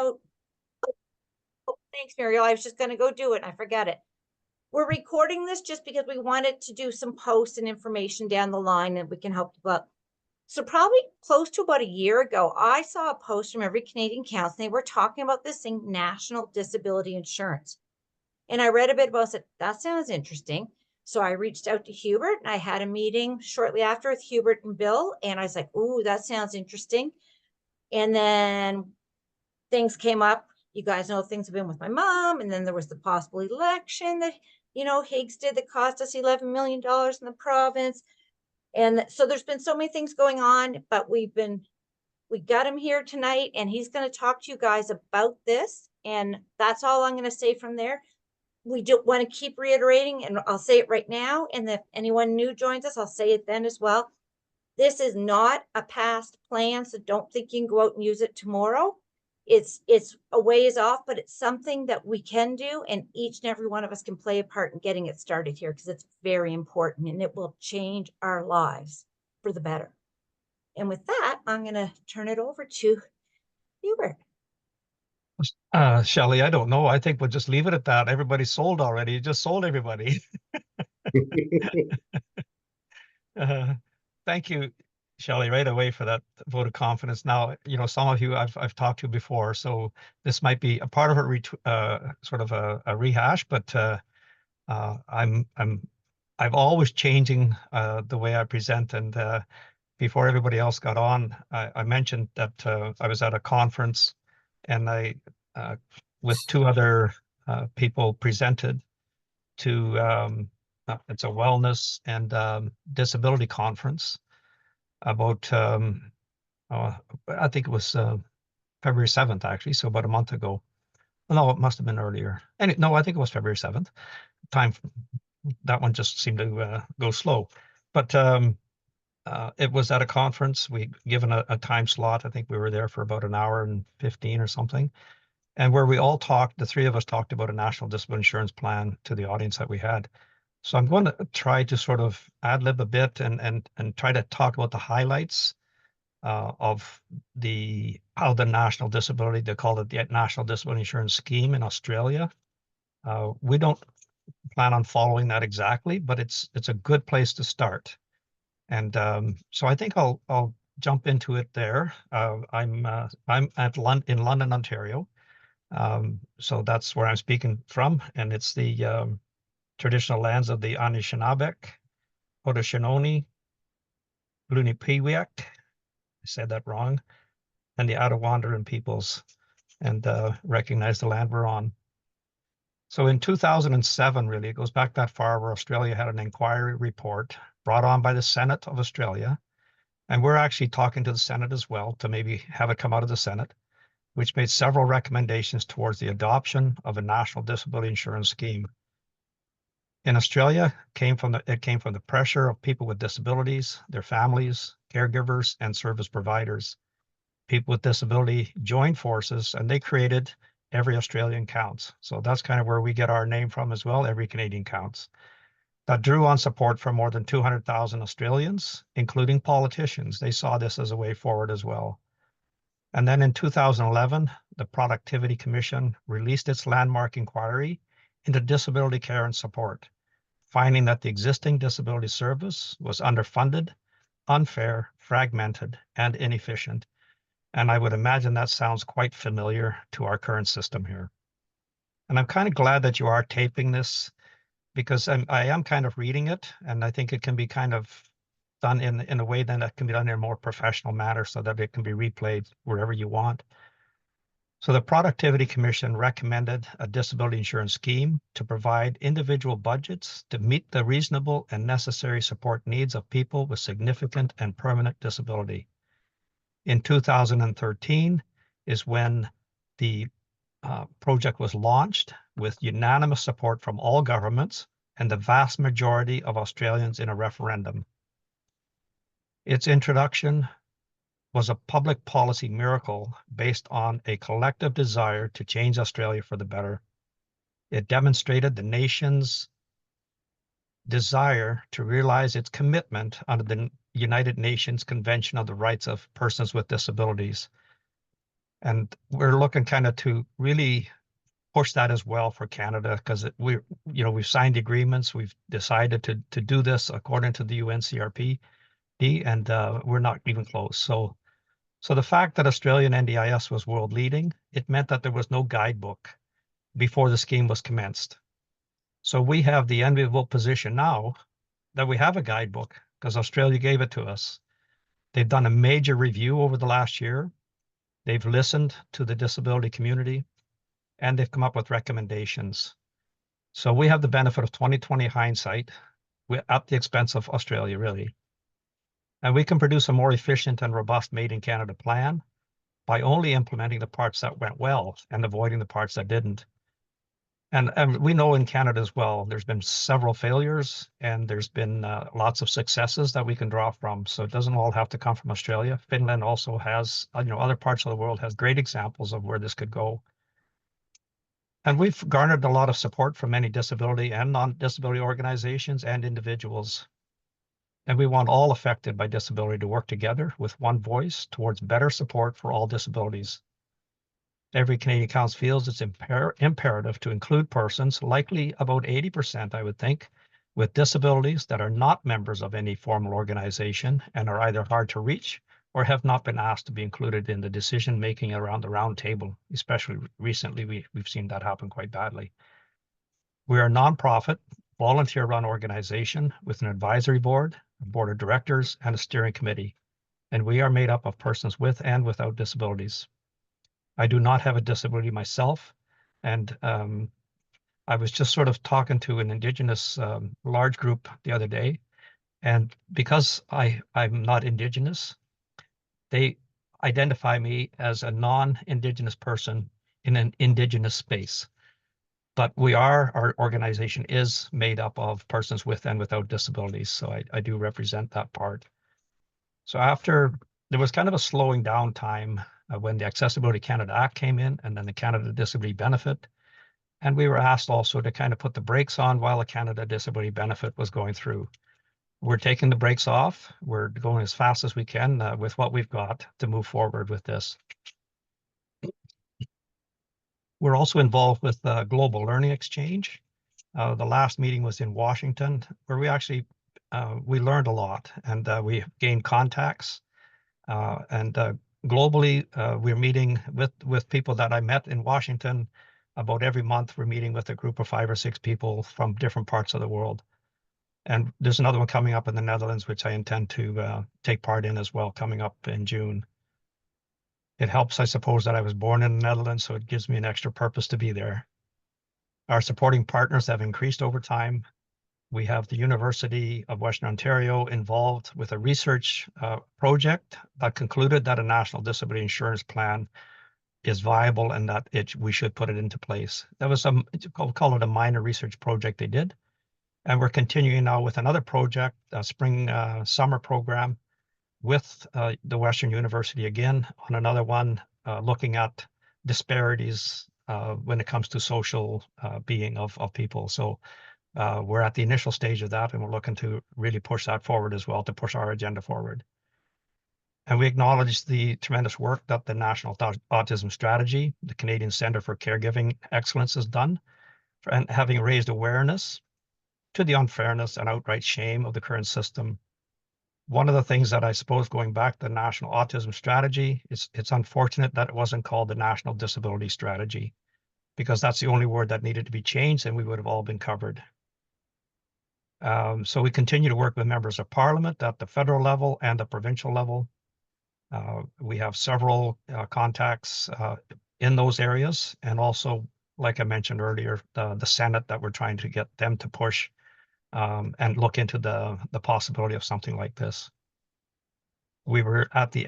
out. Oh, thanks, Muriel. I was just going to go do it and I forget it. We're recording this just because we wanted to do some posts and information down the line that we can help people out. So probably close to about a year ago, I saw a post from every Canadian council. They were talking about this thing, national disability insurance. And I read a bit about it. That sounds interesting. So I reached out to Hubert and I had a meeting shortly after with Hubert and Bill. And I was like, ooh, that sounds interesting. And then things came up. You guys know things have been with my mom. And then there was the possible election that, Higgs did that cost us $11 million in the province. And so there's been so many things going on, but we got him here tonight and he's going to talk to you guys about this. And that's all I'm going to say from there. We do want to keep reiterating, and I'll say it right now. And if anyone new joins us, I'll say it then as well. This is not a past plan, so don't think you can go out and use it tomorrow. It's a ways off, but it's something that we can do, and each and every one of us can play a part in getting it started here because it's very important and it will change our lives for the better. And with that, I'm going to turn it over to Hubert. Shelley, I don't know. I think we'll just leave it at that. Everybody's sold already. You just sold everybody. Thank you, Shelley, right away for that vote of confidence. Now, some of you I've talked to before, so this might be a part of a sort of a rehash, but I'm always changing the way I present. And before everybody else got on, I mentioned that I was at a conference, and I with two other people presented to it's a wellness and disability conference about I think it was February 7th actually, so about a month ago. No, it must have been earlier. And no, I think it was February 7th. That one just seemed to go slow. But it was at a conference. We given a time slot. I think we were there for about an hour and 15 or something. And where we all talked, the three of us talked about a national disability insurance plan to the audience that we had. So I'm going to try to sort of ad-lib a bit and try to talk about the highlights of how the national disability, they call it the National Disability Insurance Scheme in Australia. We don't plan on following that exactly, but it's a good place to start. And so I think I'll jump into it there. I'm in London, Ontario. So that's where I'm speaking from, and it's the traditional lands of the Anishinaabe, Haudenosaunee, Lunipiwek, I said that wrong, and the Attawandaron peoples, and recognize the land we're on. So in 2007, really, it goes back that far, where Australia had an inquiry report brought on by the Senate of Australia, and we're actually talking to the Senate as well to maybe have it come out of the Senate, which made several recommendations towards the adoption of a national disability insurance scheme. In Australia, it came from the pressure of people with disabilities, their families, caregivers, and service providers. People with disability joined forces, and they created Every Australian Counts. So that's kind of where we get our name from as well, Every Canadian Counts. That drew on support from more than 200,000 Australians, including politicians. They saw this as a way forward as well. And then in 2011, the Productivity Commission released its landmark inquiry into disability care and support, finding that the existing disability service was underfunded, unfair, fragmented, and inefficient. And I would imagine that sounds quite familiar to our current system here. And I'm kind of glad that you are taping this, because I am kind of reading it, and I think it can be kind of done in a way that can be done in a more professional manner so that it can be replayed wherever you want. So the Productivity Commission recommended a disability insurance scheme to provide individual budgets to meet the reasonable and necessary support needs of people with significant and permanent disability. In 2013 is when the project was launched with unanimous support from all governments and the vast majority of Australians in a referendum. Its introduction was a public policy miracle based on a collective desire to change Australia for the better. It demonstrated the nation's desire to realize its commitment under the United Nations Convention on the Rights of Persons with Disabilities. And we're looking kind of to really push that as well for Canada, because we've signed agreements, we've decided to do this according to the UNCRPD, and we're not even close. So the fact that Australian NDIS was world leading, it meant that there was no guidebook before the scheme was commenced. So we have the enviable position now that we have a guidebook because Australia gave it to us. They've done a major review over the last year. They've listened to the disability community, and they've come up with recommendations. So we have the benefit of 2020 hindsight at the expense of Australia, really. And we can produce a more efficient and robust Made in Canada plan by only implementing the parts that went well and avoiding the parts that didn't. And we know in Canada as well, there's been several failures and there's been lots of successes that we can draw from. So it doesn't all have to come from Australia. Finland also has, other parts of the world has great examples of where this could go. And we've garnered a lot of support from many disability and non-disability organizations and individuals. And we want all affected by disability to work together with one voice towards better support for all disabilities. Every Canadian Council feels it's imperative to include persons, likely about 80%, I would think, with disabilities that are not members of any formal organization and are either hard to reach or have not been asked to be included in the decision-making around the round table. Especially recently, we've seen that happen quite badly. We are a nonprofit, volunteer-run organization with an advisory board, a board of directors, and a steering committee, and we are made up of persons with and without disabilities. I do not have a disability myself, and I was just sort of talking to an Indigenous large group the other day, and because I'm not Indigenous, they identify me as a non-Indigenous person in an Indigenous space. But our organization is made up of persons with and without disabilities, so I do represent that part. So there was kind of a slowing down time when the Accessibility Canada Act came in and then the Canada Disability Benefit. And we were asked also to kind of put the brakes on while the Canada Disability Benefit was going through. We're taking the brakes off. We're going as fast as we can with what we've got to move forward with this. We're also involved with the Global Learning Exchange. The last meeting was in Washington, where we actually we learned a lot, and we gained contacts. And globally, we're meeting with people that I met in Washington. About every month, we're meeting with a group of 5 or 6 people from different parts of the world. And there's another one coming up in the Netherlands, which I intend to take part in as well, coming up in June. It helps, I suppose, that I was born in the Netherlands, so it gives me an extra purpose to be there. Our supporting partners have increased over time. We have the University of Western Ontario involved with a research project that concluded that a national disability insurance plan is viable and that we should put it into place. That was call it a minor research project they did. And we're continuing now with another project, a summer program with the Western University again on another one, looking at disparities when it comes to social being of people. So we're at the initial stage of that, and we're looking to really push that forward as well, to push our agenda forward. And we acknowledge the tremendous work that the National Autism Strategy, the Canadian Centre for Caregiving Excellence, has done, and having raised awareness to the unfairness and outright shame of the current system. One of the things that I suppose, going back to the National Autism Strategy, it's unfortunate that it wasn't called the National Disability Strategy, because that's the only word that needed to be changed and we would have all been covered. So we continue to work with members of Parliament at the federal level and the provincial level. We have several contacts in those areas, and also, like I mentioned earlier, the Senate, that we're trying to get them to push and look into the possibility of something like this. We were in the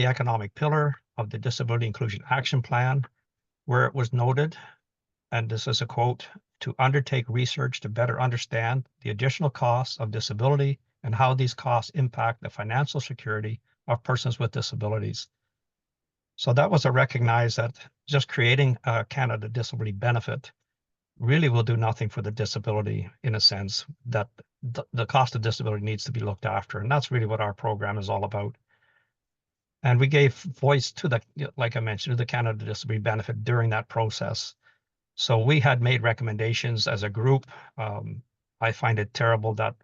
economic pillar of the Disability Inclusion Action Plan, where it was noted, and this is a quote, to undertake research to better understand the additional costs of disability and how these costs impact the financial security of persons with disabilities. So that was to recognize that just creating a Canada Disability Benefit really will do nothing for the disability, in a sense, that the cost of disability needs to be looked after. And that's really what our program is all about. And we gave voice to the, like I mentioned, to the Canada Disability Benefit during that process. So we had made recommendations as a group. I find it terrible that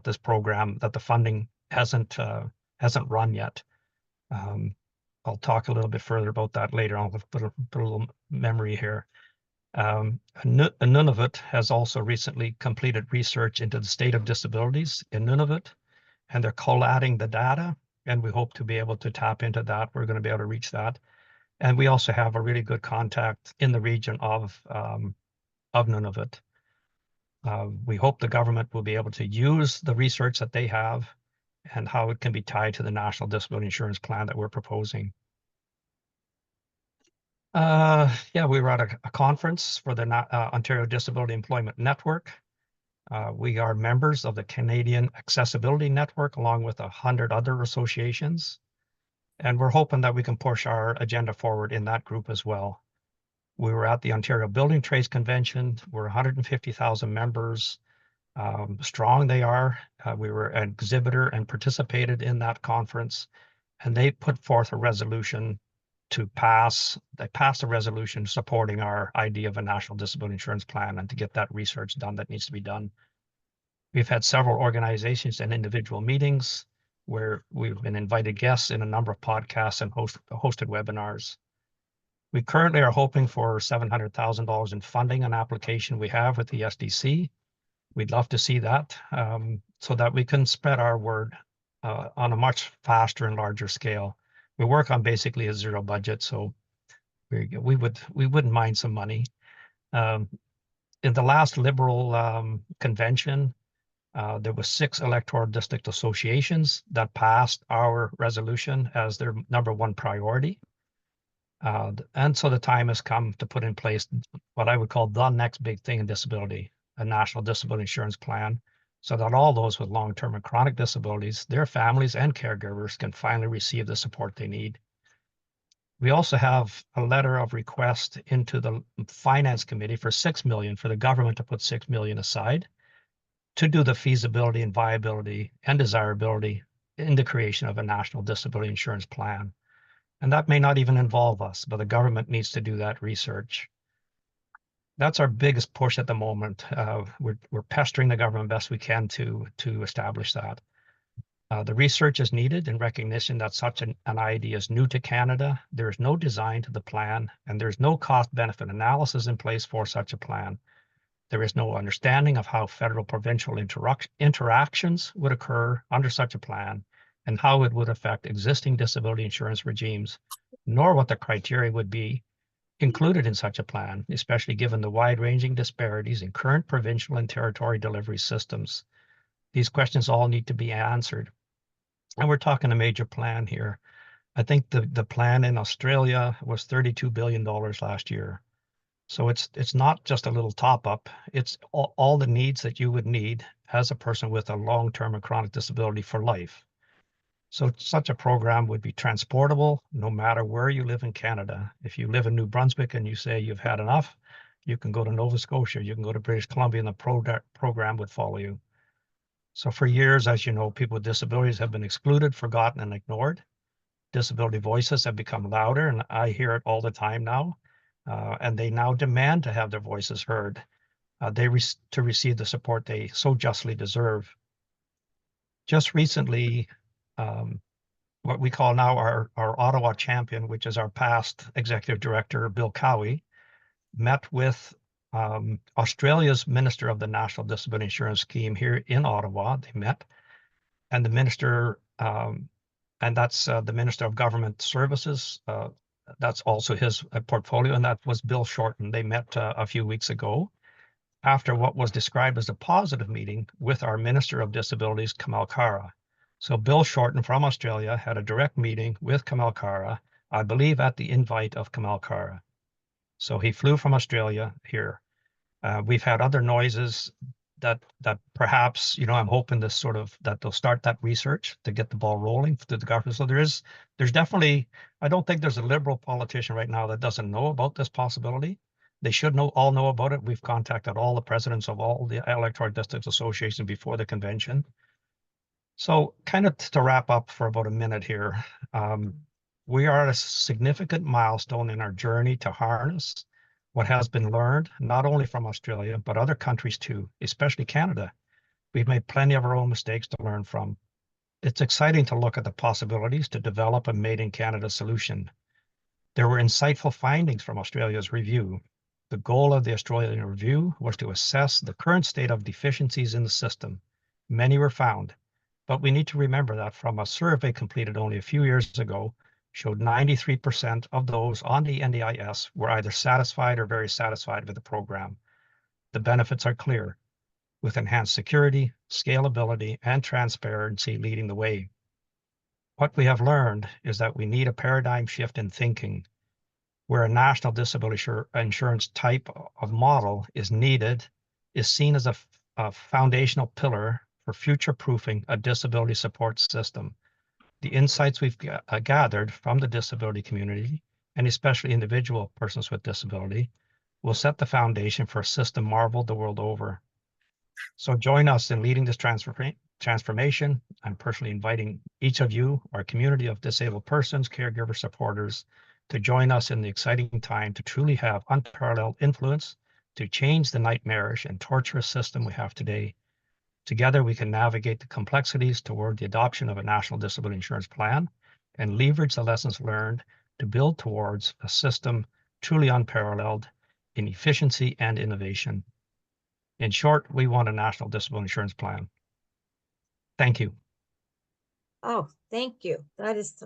this program, that the funding hasn't run yet. I'll talk a little bit further about that later on. Put a little memory here. Nunavut has also recently completed research into the state of disabilities in Nunavut, and they're collating the data, and we hope to be able to tap into that. We're going to be able to reach that. And we also have a really good contact in the region of Nunavut. We hope the government will be able to use the research that they have and how it can be tied to the National Disability Insurance Plan that we're proposing. Yeah, we were at a conference for the Ontario Disability Employment Network. We are members of the Canadian Accessibility Network, along with 100 other associations. And we're hoping that we can push our agenda forward in that group as well. We were at the Ontario Building Trades Convention. We're 150,000 members. Strong they are. We were an exhibitor and participated in that conference. And they put forth a resolution to pass. They passed a resolution supporting our idea of a national disability insurance plan and to get that research done that needs to be done. We've had several organizations and individual meetings where we've been invited guests in a number of podcasts and hosted webinars. We currently are hoping for $700,000 in funding, an application we have with the SDC. We'd love to see that so that we can spread our word on a much faster and larger scale. We work on basically a zero budget, so we wouldn't mind some money. In the last Liberal convention, there was 6 electoral district associations that passed our resolution as their #1 priority. And so the time has come to put in place what I would call the next big thing in disability, a national disability insurance plan, so that all those with long-term and chronic disabilities, their families and caregivers can finally receive the support they need. We also have a letter of request into the Finance Committee for $6 million, for the government to put $6 million aside to do the feasibility and viability and desirability in the creation of a national disability insurance plan. And that may not even involve us, but the government needs to do that research. That's our biggest push at the moment. We're pestering the government best we can to establish that. The research is needed in recognition that such an idea is new to Canada. There is no design to the plan, and there's no cost-benefit analysis in place for such a plan. There is no understanding of how federal-provincial interactions would occur under such a plan and how it would affect existing disability insurance regimes, nor what the criteria would be included in such a plan, especially given the wide-ranging disparities in current provincial and territory delivery systems. These questions all need to be answered. And we're talking a major plan here. I think the plan in Australia was $32 billion last year. So it's not just a little top up, it's all the needs that you would need as a person with a long-term and chronic disability for life. So such a program would be transportable no matter where you live in Canada. If you live in New Brunswick and you say you've had enough, you can go to Nova Scotia, you can go to British Columbia, and the program would follow you. So for years, as you know, people with disabilities have been excluded, forgotten, and ignored. Disability voices have become louder, and I hear it all the time now. And they now demand to have their voices heard, to receive the support they so justly deserve. Just recently, what we call now our Ottawa champion, which is our past executive director, Bill Cowie, met with Australia's Minister of the National Disability Insurance Scheme here in Ottawa. They met, and the minister, and that's the Minister of Government Services. That's also his portfolio, and that was Bill Shorten. They met a few weeks ago after what was described as a positive meeting with our Minister of Disabilities, Kamal Kara. So Bill Shorten from Australia had a direct meeting with Kamal Kara, I believe at the invite of Kamal Kara. So he flew from Australia here. We've had other noises that perhaps, I'm hoping this that they'll start that research to get the ball rolling through the government. So there's definitely, I don't think there's a Liberal politician right now that doesn't know about this possibility. They should all know about it. We've contacted all the presidents of all the electoral districts associations before the convention. So kind of to wrap up for about a minute here, We are at a significant milestone in our journey to harness what has been learned, not only from Australia, but other countries too, especially Canada. We've made plenty of our own mistakes to learn from. It's exciting to look at the possibilities to develop a made in Canada solution. There were insightful findings from Australia's review. The goal of the Australian review was to assess the current state of deficiencies in the system. Many were found, but we need to remember that from a survey completed only a few years ago, showed 93% of those on the NDIS were either satisfied or very satisfied with the program. The benefits are clear, with enhanced security, scalability, and transparency leading the way. What we have learned is that we need a paradigm shift in thinking, where a national disability insurance type of model is needed, is seen as a foundational pillar for future-proofing a disability support system. The insights we've gathered from the disability community, and especially individual persons with disability, will set the foundation for a system marveled the world over. So join us in leading this transformation. I'm personally inviting each of you, our community of disabled persons, caregiver supporters, to join us in the exciting time to truly have unparalleled influence to change the nightmarish and torturous system we have today. Together, we can navigate the complexities toward the adoption of a national disability insurance plan and leverage the lessons learned to build towards a system truly unparalleled in efficiency and innovation. In short, we want a national disability insurance plan. Thank you. Oh, thank you. That is,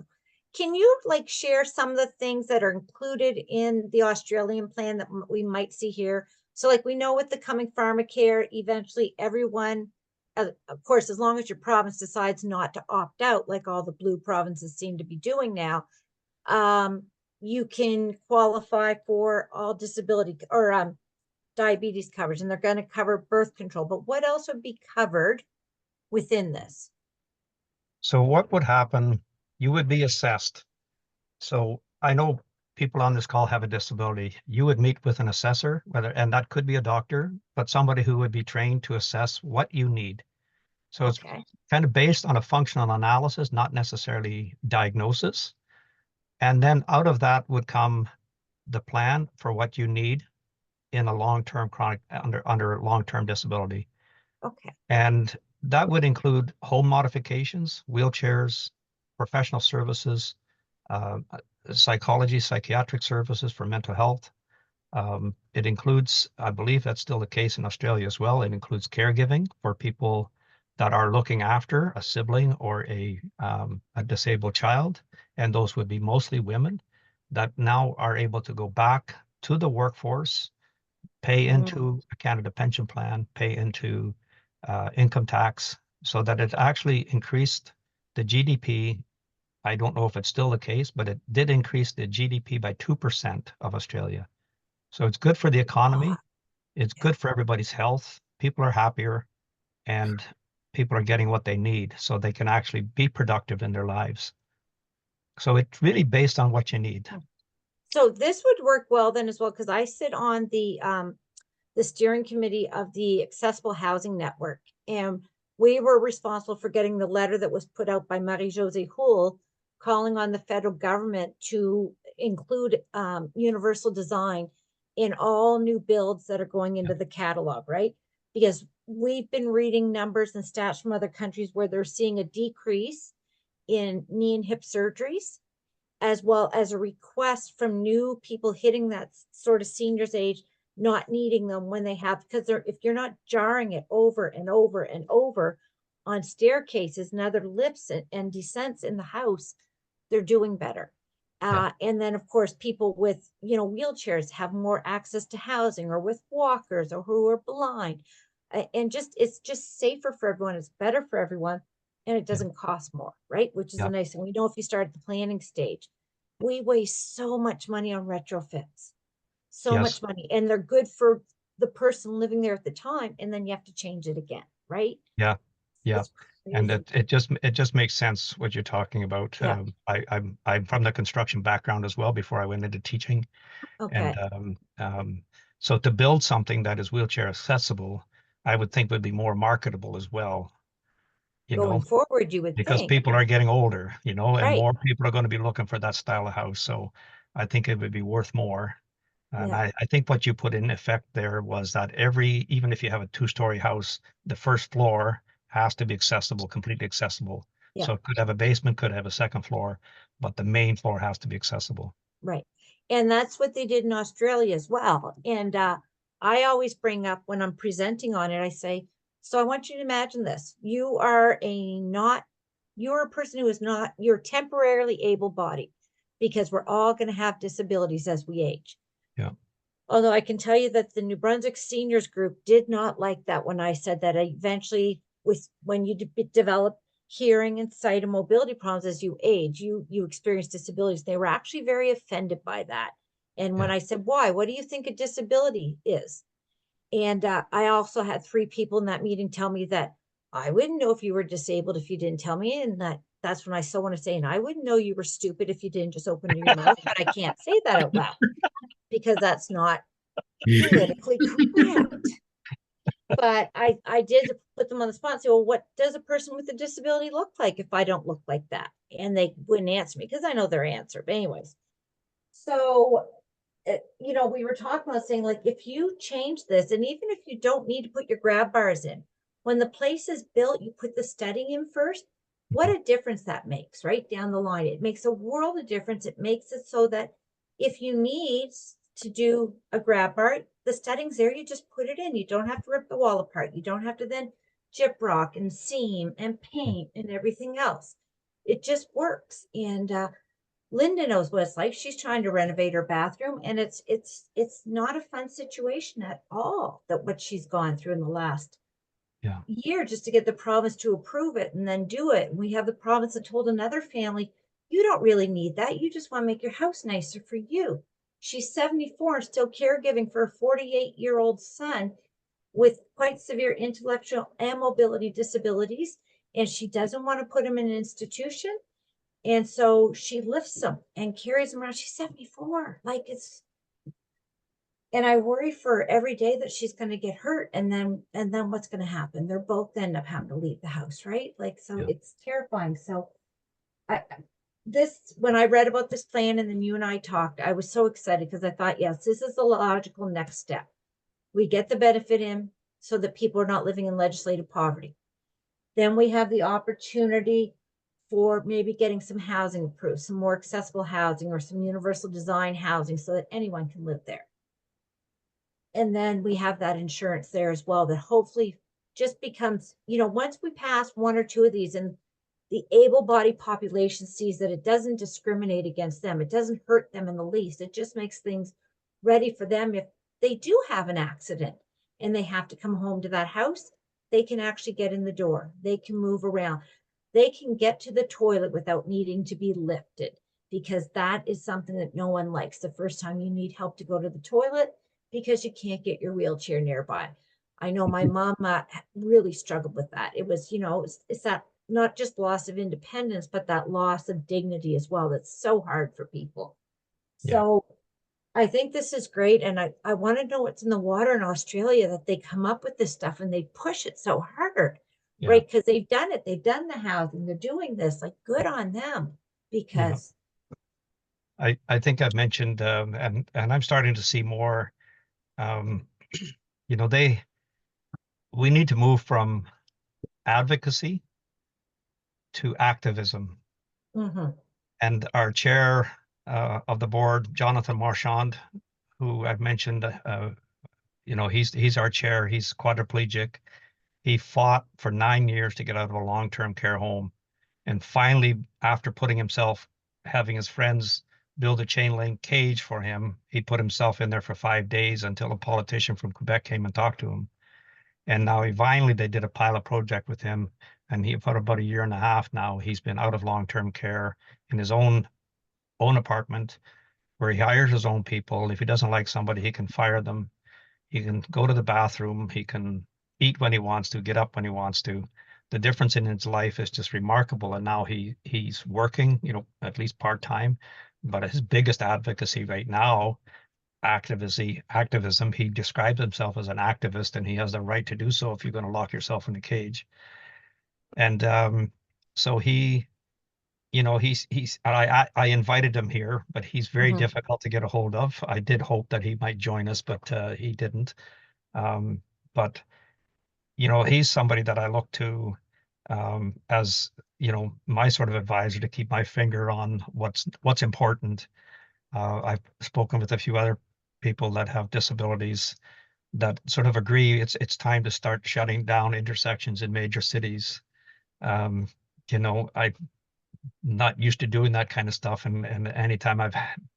can you like share some of the things that are included in the Australian plan that we might see here? So like we know with the coming pharmacare, eventually everyone, of course, as long as your province decides not to opt out, like all the blue provinces seem to be doing now, you can qualify for all disability or diabetes coverage, and they're going to cover birth control. But what else would be covered within this? So what would happen? You would be assessed. So I know people on this call have a disability. You would meet with an assessor, and that could be a doctor, but somebody who would be trained to assess what you need. So it's Okay. kind of based on a functional analysis, not necessarily diagnosis. And then out of that would come the plan for what you need in a long-term chronic under long-term disability. Okay. And that would include home modifications, wheelchairs, professional services, uh, psychology, psychiatric services for mental health. It includes, I believe that's still the case in Australia as well, it includes caregiving for people that are looking after a sibling or a disabled child. And those would be mostly women that now are able to go back to the workforce, pay into a Canada pension plan, pay into income tax, so that it actually increased the GDP. I don't know if it's still the case, but it did increase the GDP by 2% of Australia. So it's good for the economy. It's Yeah. good for everybody's health. People are happier and people are getting what they need so they can actually be productive in their lives. So it's really based on what you need. So this would work well then as well, because I sit on the steering committee of the Accessible Housing Network, and we were responsible for getting the letter that was put out by Marie-Josée Houle calling on the federal government to include universal design in all new builds that are going into the catalog, right? Because we've been reading numbers and stats from other countries where they're seeing a decrease in knee and hip surgeries, as well as a request from new people hitting that sort of seniors age, not needing them when they have, because they're, if you're not jarring it over and over and over on staircases and other lifts and descents in the house, they're doing better. Yeah. And then of course, people with, wheelchairs have more access to housing, or with walkers, or who are blind. And just, it's just safer for everyone. It's better for everyone. And it Yeah. doesn't cost more, right? Which is a Yeah. nice thing. We know if you start at the planning stage, we waste so much money on retrofits, so Yes. much money, and they're good for the person living there at the time, and then you have to change it again, right? Yeah. Yeah. It's And crazy. it just makes sense what you're talking about. Yeah. I'm from the construction background as well before I went into teaching. And Okay. so to build something that is wheelchair accessible, I would think would be more marketable as well. you Going know, forward, you would because think, people are getting older, and right? more people are going to be looking for that style of house. So I think it would be worth more. And Yeah, I think what you put in effect there was that even if you have a two-story house, the first floor has to be accessible, completely accessible. yeah. So it could have a basement, could have a second floor, but the main floor has to be accessible. Right. And that's what they did in Australia as well. And I always bring up when I'm presenting on it, I say, so I want you to imagine this. You're a person who is not, you're temporarily able-bodied because we're all going to have disabilities as we age. Yeah. Although I can tell you that the New Brunswick seniors group did not like that when I said that eventually when you develop hearing and sight and mobility problems as you age, you experience disabilities. They were actually very offended by that. And when Yeah. I said, why, what do you think a disability is? And I also had 3 people in that meeting tell me that I wouldn't know if you were disabled if you didn't tell me. And that's when I so want to say, and I wouldn't know you were stupid if you didn't just open your mouth, but I can't say that out loud because that's not politically correct. But I did put them on the spot and say, well, what does a person with a disability look like if I don't look like that? And they wouldn't answer me because I know their answer. But anyways, so we were talking about saying like if you change this, and even if you don't need to put your grab bars in, when the place is built, you put the studding in first. What a difference that makes right down the line. It makes a world of difference. It makes it so that if you need to do a grab bar, the studding's there, you just put it in. You don't have to rip the wall apart. You don't have to then gyprock and seam and paint and everything else. It just works. And Linda knows what it's like. She's trying to renovate her bathroom, and it's not a fun situation at all. That what she's gone through in the last Yeah. year just to get the province to approve it and then do it. And we have the province that told another family, you don't really need that. You just want to make your house nicer for you. She's 74 and still caregiving for a 48-year-old son with quite severe intellectual and mobility disabilities. And she doesn't want to put him in an institution. And so she lifts him and carries him around. She's 74. Like and I worry for every day that she's going to get hurt. And then what's going to happen? They're both end up having to leave the house, right? Like, so Yeah. it's terrifying. So when I read about this plan and then you and I talked, I was so excited because I thought, yes, this is the logical next step. We get the benefit in so that people are not living in legislative poverty. Then we have the opportunity for maybe getting some housing approved, some more accessible housing or some universal design housing so that anyone can live there. And then we have that insurance there as well that hopefully just becomes, once we pass 1 or 2 of these and the able-bodied population sees that it doesn't discriminate against them, it doesn't hurt them in the least, it just makes things ready for them if they do have an accident and they have to come home to that house, they can actually get in the door, they can move around, they can get to the toilet without needing to be lifted, because that is something that no one likes the first time you need help to go to the toilet because you can't get your wheelchair nearby. I know my mom really struggled with that. It was, it's that not just loss of independence, but that loss of dignity as well. That's so hard for people. Yeah. So I think this is great. And I want to know what's in the water in Australia that they come up with this stuff and they push it so hard, Yeah. right? Because they've done it. They've done the housing. They're doing this. Like, good on them. Yeah. Because I think I've mentioned, and I'm starting to see more, um, you know, we need to move from advocacy to activism. mhm, And our chair of the board, Jonathan Marchand, who I've mentioned, he's our chair. He's quadriplegic. He fought for 9 years to get out of a long-term care home. And finally, after having his friends build a chain link cage for him, he put himself in there for 5 days until a politician from Quebec came and talked to him. And now they did a pilot project with him. And for about a year and a half now, he's been out of long-term care in his own apartment where he hires his own people. If he doesn't like somebody, he can fire them. He can go to the bathroom. He can eat when he wants to, get up when he wants to. The difference in his life is just remarkable. And now he's working, at least part-time. But his biggest advocacy right now, activism, he describes himself as an activist, and he has the right to do so if you're going to lock yourself in a cage. And so I invited him here, but he's very Mhm. difficult to get a hold of. I did hope that he might join us, but he didn't. Um, but he's somebody that I look to as my sort of advisor to keep my finger on what's important. I've spoken with a few other people that have disabilities that sort of agree it's time to start shutting down intersections in major cities. Um, I'm not used to doing that kind of stuff, and anytime I've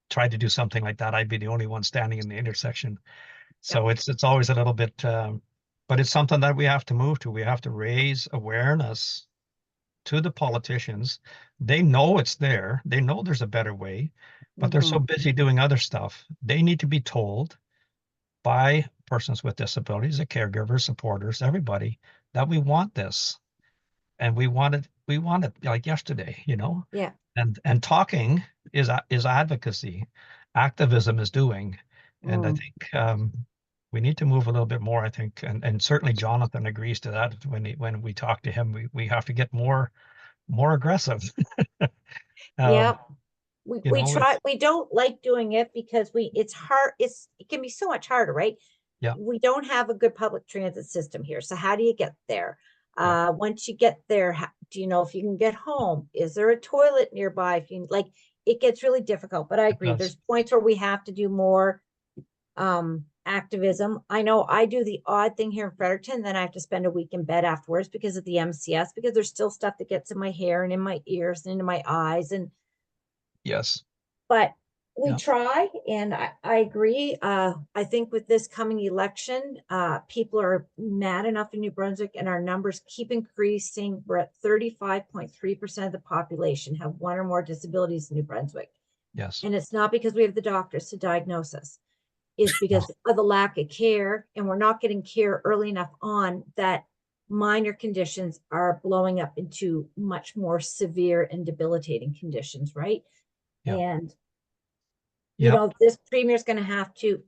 tried to do something like that, I'd be the only one standing in the intersection. Yep. So it's always a little bit, but it's something that we have to move to. We have to raise awareness to the politicians. They know it's there. They know there's a better way, but they're so Mhm. busy doing other stuff. They need to be told by persons with disabilities, the caregivers, supporters, everybody, that we want this and we want it like yesterday. Yeah. And talking is advocacy. Activism is doing. And I Mm. think we need to move a little bit more, I think, and certainly Jonathan agrees to that when we talk to him, we have to get more aggressive. Yeah. Um, We try, it's we don't like doing it because it's hard, it can be so much harder, right? yeah, We don't have a good public transit system here. So how do you get there? yeah, Once you get there, do you know if you can get home? Is there a toilet nearby? If you like, it gets really difficult, but I it agree. does. There's points where we have to do more activism. I know I do the odd thing here in Fredericton, then I have to spend a week in bed afterwards because of the MCS, because there's still stuff that gets in my hair and in my ears and into my eyes. And Yes. but we Yeah. try, and I agree. I think with this coming election, people are mad enough in New Brunswick, and our numbers keep increasing. We're at 35.3% of the population have one or more disabilities in New Brunswick. Yes. And it's not because we have the doctors to diagnose us, it's No. because of the lack of care, and we're not getting care early enough on that minor conditions are blowing up into much more severe and debilitating conditions, right? Yeah. And Yeah. this premier's going to have to,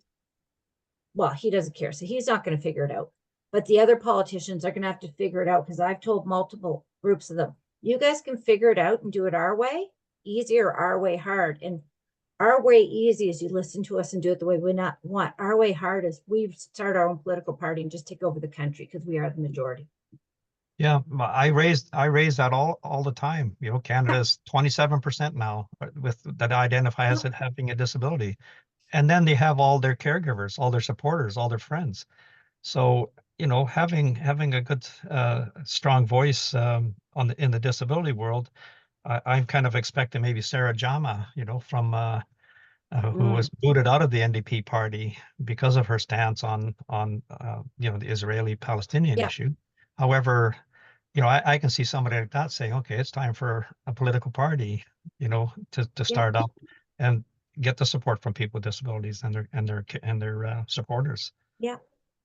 well, he doesn't care, so he's not going to figure it out. But the other politicians are going to have to figure it out, because I've told multiple groups of them, you guys can figure it out and do it our way, easy, or our way hard. And our way easy is you listen to us and do it the way we not want. Our way hard is we start our own political party and just take over the country because we are the majority. Yeah, I raised that all the time. Canada's 27% now with that identify as it having a disability. And then they have all their caregivers, all their supporters, all their friends. So, having a good strong voice in the disability world, I'm kind of expecting maybe Sarah Jama, from who Mm, was booted out of the NDP party because of her stance on the Israeli-Palestinian yeah, issue. However, I can see somebody like that saying, okay, it's time for a political party, to yeah, start up and get the support from people with disabilities and their supporters. yeah.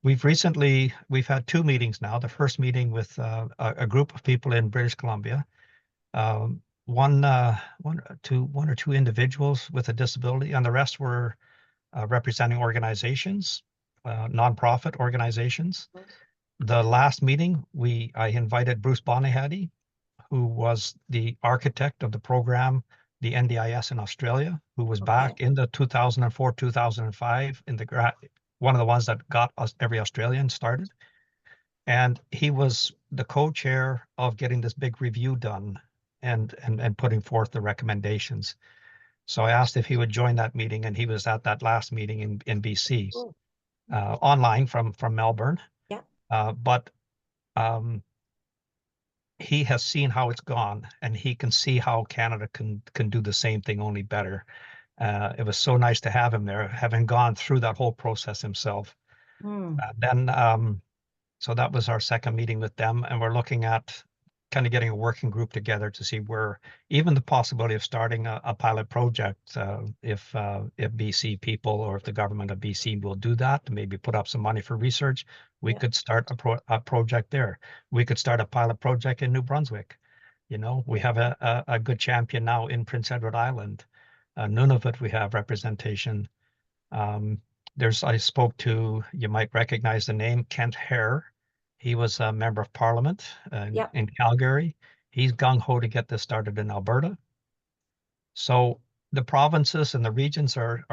We've had two meetings now. The first meeting with a group of people in British Columbia, one or two individuals with a disability, and the rest were representing organizations, nonprofit organizations. The last meeting, I invited Bruce Bonihady, who was the architect of the program, the NDIS in Australia, who was Okay. back in the 2004, 2005, one of the ones that got us every Australian started. And he was the co-chair of getting this big review done and putting forth the recommendations. So I asked if he would join that meeting, and he was at that last meeting in BC, Cool. online from Melbourne. Yeah. But he has seen how it's gone, and he can see how Canada can do the same thing, only better. It was so nice to have him there, having gone through that whole process himself. Mm, Then So that was our second meeting with them, and we're looking at kind of getting a working group together to see where even the possibility of starting a pilot project, if BC people or if the government of BC will do that, to maybe put up some money for research, we yeah. could start a project there. We could start a pilot project in New Brunswick. We have a good champion now in Prince Edward Island. Nunavut, we have representation. I spoke to, you might recognize the name, Kent Hare. He was a member of parliament Yep. in Calgary. He's gung-ho to get this started in Alberta. So the provinces and the regions are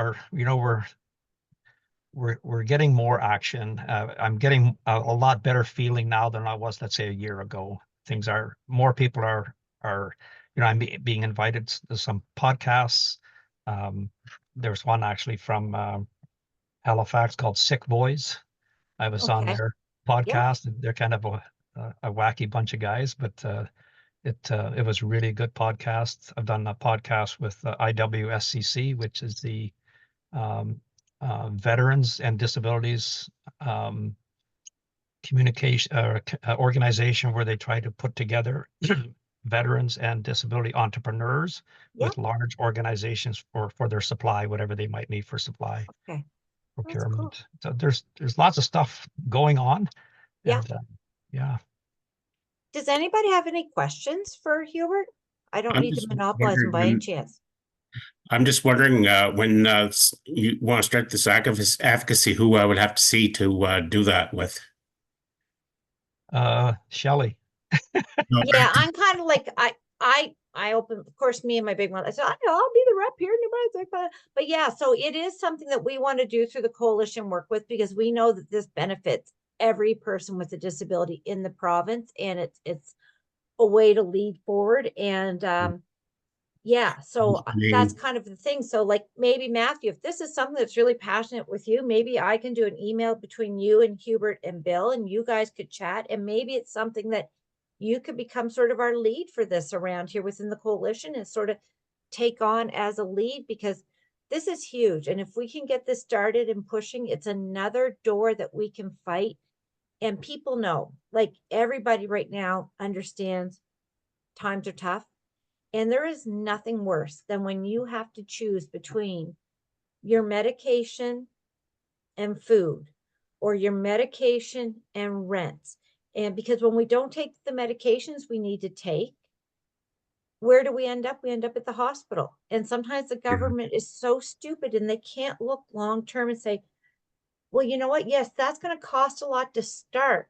we're getting more action. I'm getting a lot better feeling now than I was, let's say, a year ago. Things are more people are I'm being invited to some podcasts. There's one actually from Halifax called Sick Boys. I was on Okay. their Yep. podcast. They're kind of a wacky bunch of guys, but it was a really good podcast. I've done a podcast with IWSCC, which is the um, Veterans and Disabilities communication organization, where they try to put together veterans and disability entrepreneurs Yep. with large organizations for their supply, whatever they might need for supply Okay. That's cool. procurement. So there's lots of stuff going on, Yeah. and yeah. Does anybody have any questions for Hubert? I don't I'm need to just monopolize them wondering by any when chance. you want to start this advocacy, who I would have to see to do that with. Shelley. No, Yeah, I'm kind of like I open, of course, me and my big one. I said, I know I'll be the rep here. Nobody's like, but yeah, so it is something that we want to do through the coalition work with, because we know that this benefits every person with a disability in the province, and it's a way to lead forward. And yeah, so I that's mean, kind of the thing. So like maybe Matthew, if this is something that's really passionate with you, maybe I can do an email between you and Hubert and Bill, and you guys could chat, and maybe it's something that you could become sort of our lead for this around here within the coalition, and sort of take on as a lead, because this is huge. And if we can get this started and pushing, it's another door that we can fight. And people know, like everybody right now understands times are tough. And there is nothing worse than when you have to choose between your medication and food, or your medication and rent. And because when we don't take the medications we need to take, where do we end up? We end up at the hospital. And sometimes the government is so stupid and they can't look long term and say, well, you know what? Yes, that's going to cost a lot to start.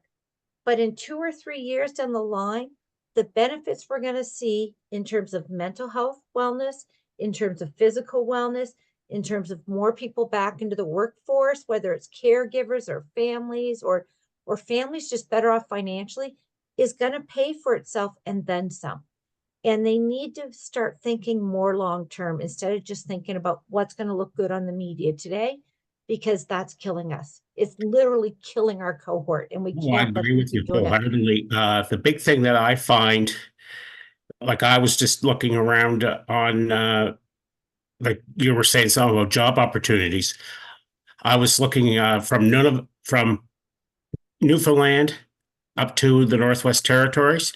But in 2 or 3 years down the line, the benefits we're going to see in terms of mental health wellness, in terms of physical wellness, in terms of more people back into the workforce, whether it's caregivers or families just better off financially, is going to pay for itself and then some. And they need to start thinking more long term instead of just thinking about what's going to look good on the media today, because that's killing us. It's literally killing our cohort, and we I can't let agree them with you keep doing it. wholeheartedly. The big thing that I find, like I was just looking around on, like you were saying, something about job opportunities. I was looking from Newfoundland up to the Northwest Territories.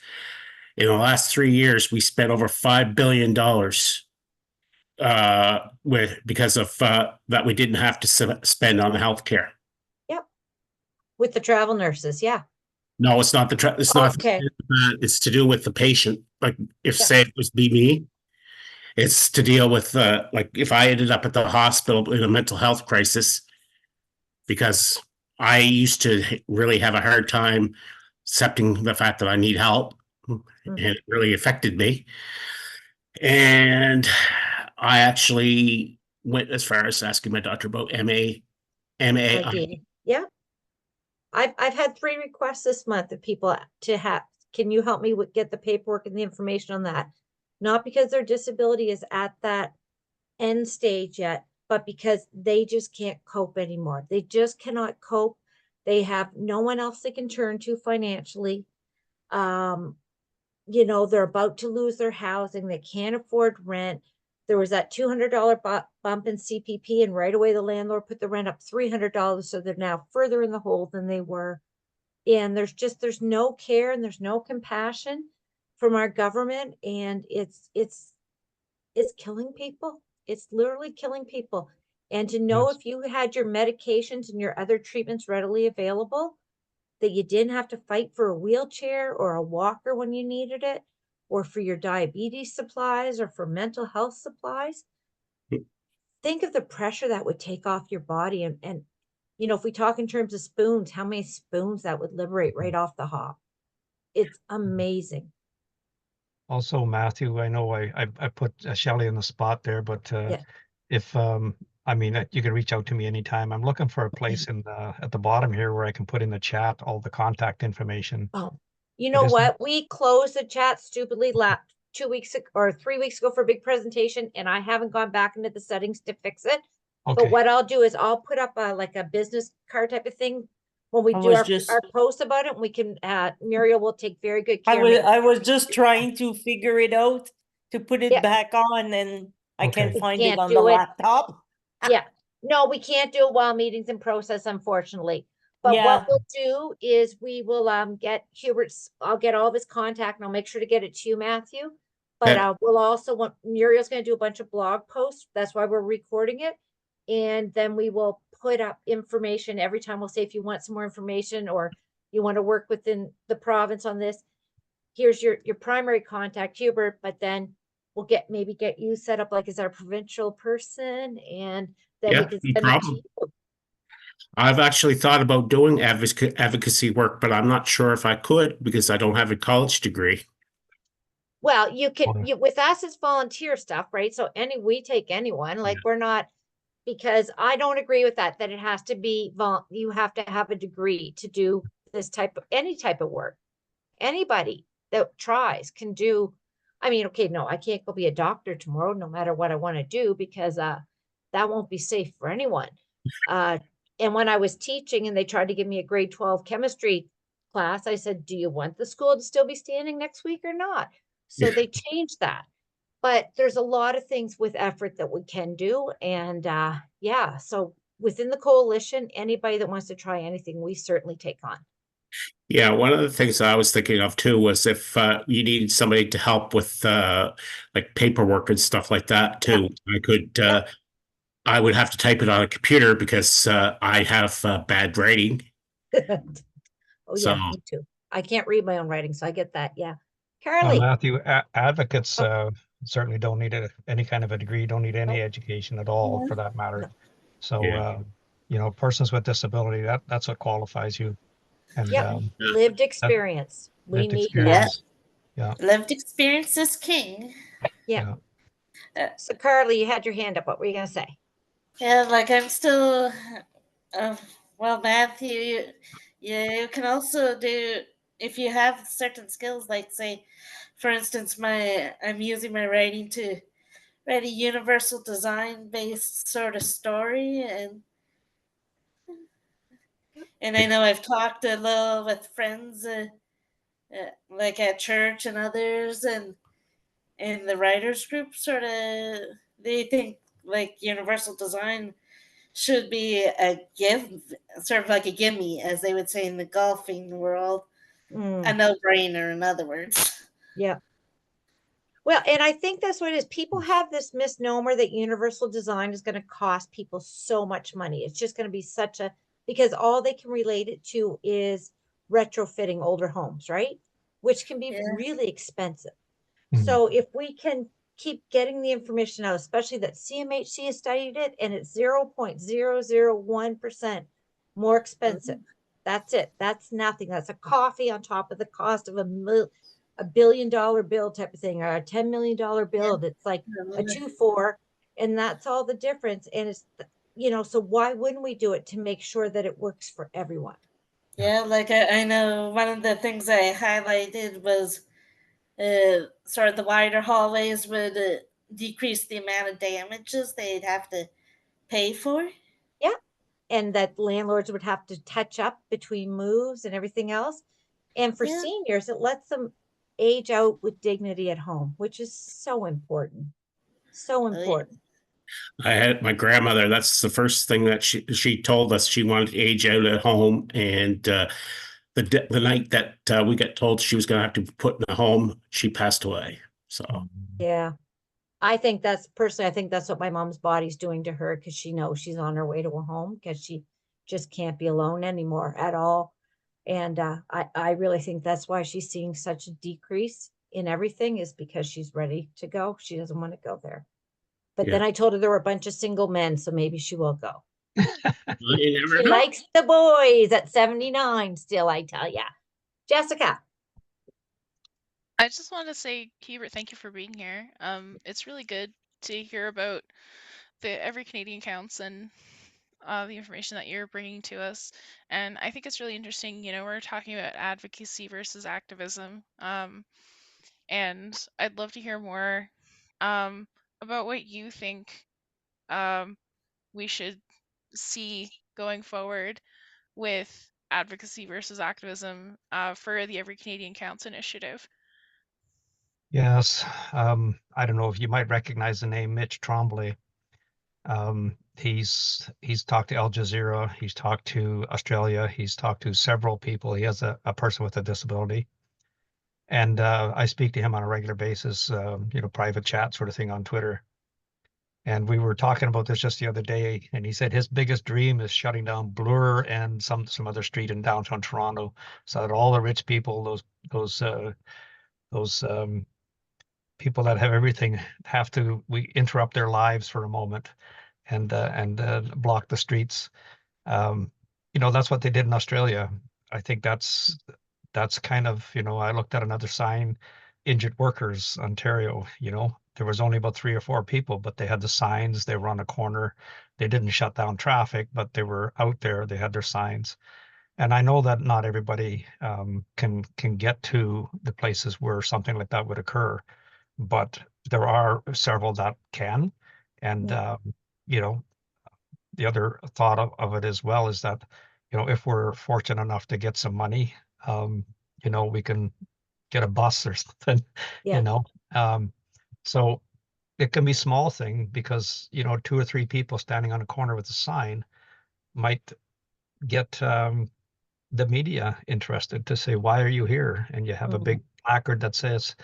In the last 3 years, we spent over $5 billion because of that we didn't have to spend on healthcare. Yep. With the travel nurses. Yeah. No, it's not it's not Okay. it's to do with the patient. Like if Yeah. say it was me, it's to deal with like if I ended up at the hospital in a mental health crisis, because I used to really have a hard time accepting the fact that I need help, and it really affected me. And I actually went as far as asking my doctor about MAI. ID. Yeah. I've had 3 requests this month of people to have, can you help me with get the paperwork and the information on that? Not because their disability is at that end stage yet, but because they just can't cope anymore. They just cannot cope. They have no one else they can turn to financially. They're about to lose their housing. They can't afford rent. There was that $200 bump in CPP, and right away the landlord put the rent up $300. So they're now further in the hole than they were. And there's no care and there's no compassion from our government. And it's killing people. It's literally killing people. And to know Yes. if you had your medications and your other treatments readily available, that you didn't have to fight for a wheelchair or a walker when you needed it, or for your diabetes supplies or for mental health supplies. Think of the pressure that would take off your body, and you know, if we talk in terms of spoons, how many spoons that would liberate right off the hop. It's amazing. Also, Matthew, I know I put Shelley in the spot there, but Yeah. if I mean, you can reach out to me anytime. I'm looking for a place in at the bottom here where I can put in the chat all the contact information. Oh, you It know isn't- what? We closed the chat stupidly 2 weeks or 3 weeks ago for a big presentation, and I haven't gone back into the settings to fix it. But Okay, what I'll do is I'll put up like a business card type of thing when we I do was our just- post about it. We can, Muriel will take very good I care. was making I was sure- just trying to figure it out to put it Yeah. back on, and I Okay. can't We find it can't on do the it. laptop. Yeah, no, we can't do it while meetings in process, unfortunately. But Yeah. what we'll do is we will get Hubert's, I'll get all of his contact and I'll make sure to get it to you, Matthew. But Okay. we'll also want, Muriel's gonna do a bunch of blog posts. That's why we're recording it. And then we will put up information every time. We'll say, if you want some more information or you want to work within the province on this, here's your primary contact, Hubert, but then we'll maybe get you set up like as our provincial person, and then we Yeah, can no send it to problem. you. I've actually thought about doing advocacy work, but I'm not sure if I could because I don't have a college degree. Well, you can, Okay. with us, it's volunteer stuff, right? So we take anyone, like we're not, because I don't agree with that it has to be, you have to have a degree to do this any type of work. Anybody that tries can do, I mean, okay, no, I can't go be a doctor tomorrow, no matter what I want to do, because that won't be safe for anyone. And when I was teaching and they tried to give me a grade 12 chemistry class, I said, do you want the school to still be standing next week or not? So they changed that. But there's a lot of things with effort that we can do. And yeah, so within the coalition, anybody that wants to try anything, we certainly take on. Yeah, one of the things I was thinking of too was if you needed somebody to help with like paperwork and stuff like that too. I could I would have to type it on a computer because I have bad writing. Oh So- yeah, me too. I can't read my own writing, so I get that. Yeah. Carly, Matthew, advocates certainly don't need any kind of a degree, don't need any education at all for that matter. No. So, Yeah. you know, persons with disability, that's what qualifies you. And yeah, lived experience. We lived need experience. Lived experience is king. that. So Carly, you had your hand up. What were you gonna say? Yeah, like I'm still, well, Matthew, you can also do, if you have certain skills, like say, for instance, I'm using my writing to write a universal design based sort of story, and I know I've talked a little with friends, like at church and others, and in the writers group, sort of, they think like universal design should be a sort of like a gimme, as they would say in the golfing world, a no-brainer, in other words. Yeah. Well, and I think that's what it is. People have this misnomer that universal design is going to cost people so much money. It's just going to be because all they can relate it to is retrofitting older homes, right? Which can be really expensive. Mhm. So if we can keep getting the information out, especially that CMHC has studied it and it's 0.001% more expensive. That's it. That's nothing. That's a coffee on top of the cost of $1 billion bill type of thing, or a $10 million bill. It's like a 2-4, and that's all the difference. And it's, you know, so why wouldn't we do it to make sure that it works for everyone? Yeah, like I know one of the things I highlighted was sort of the wider hallways would decrease the amount of damages they'd have to pay for. Yeah. And that landlords would have to touch up between moves and everything else. And for seniors, it lets them age out with dignity at home, which is so important. So important. I had my grandmother. That's the first thing that she told us. She wanted to age out at home, and the night that we got told she was going to have to be put in a home, she passed away. So Yeah. I think that's what my mom's body's doing to her, because she knows she's on her way to a home, because she just can't be alone anymore at all. And I really think that's why she's seeing such a decrease in everything, is because she's ready to go. She doesn't want to go there. But then I told her there were a bunch of single men, so maybe she will go. You never She know. likes the boys at 79 still, I tell ya. Jessica. I just want to say, Hubert, thank you for being here. It's really good to hear about the Every Canadian Counts and the information that you're bringing to us. And I think it's really interesting. We're talking about advocacy versus activism. And I'd love to hear more about what you think we should see going forward with advocacy versus activism for the Every Canadian Counts initiative. Yes. I don't know if you might recognize the name Mitch Tremblay. He's talked to Al Jazeera, he's talked to Australia, he's talked to several people. He has a person with a disability. And I speak to him on a regular basis, private chat sort of thing on Twitter. And we were talking about this just the other day, and he said his biggest dream is shutting down Bloor and some other street in downtown Toronto, so that all the rich people, those people that have everything, we interrupt their lives for a moment and block the streets. That's what they did in Australia. I think that's kind of, I looked at another sign, Injured Workers, Ontario, there was only about 3 or 4 people, but they had the signs, they were on a corner. They didn't shut down traffic, but they were out there, they had their signs. And I know that not everybody can get to the places where something like that would occur, but there are several that can. And, the other thought of it as well is that, if we're fortunate enough to get some money, we can get a bus or something, Yeah. So it can be small thing because, 2 or 3 people standing on a corner with a sign might get the media interested to say, why are you here? And you have a big placard that says,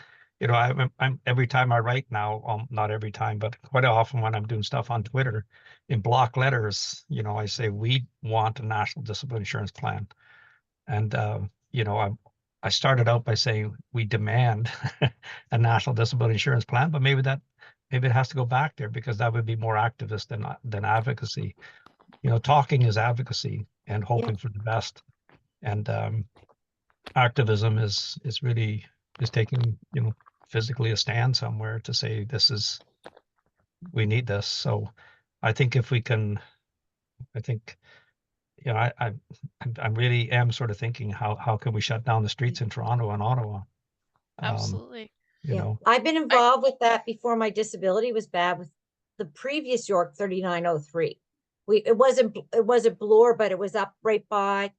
I'm every time I write now, not every time, but quite often when I'm doing stuff on Twitter in block letters, I say, we want a national disability insurance plan. And, I started out by saying we demand a national disability insurance plan, but maybe it has to go back there because that would be more activist than advocacy. Talking is advocacy and hoping for the best. And activism is really taking, physically a stand somewhere to say we need this. So I think if we can, I think, I really am sort of thinking how can we shut down the streets in Toronto and Ottawa? Absolutely. I've been involved with that before my disability was bad with the previous York 3903. It wasn't Bloor, but it was up right by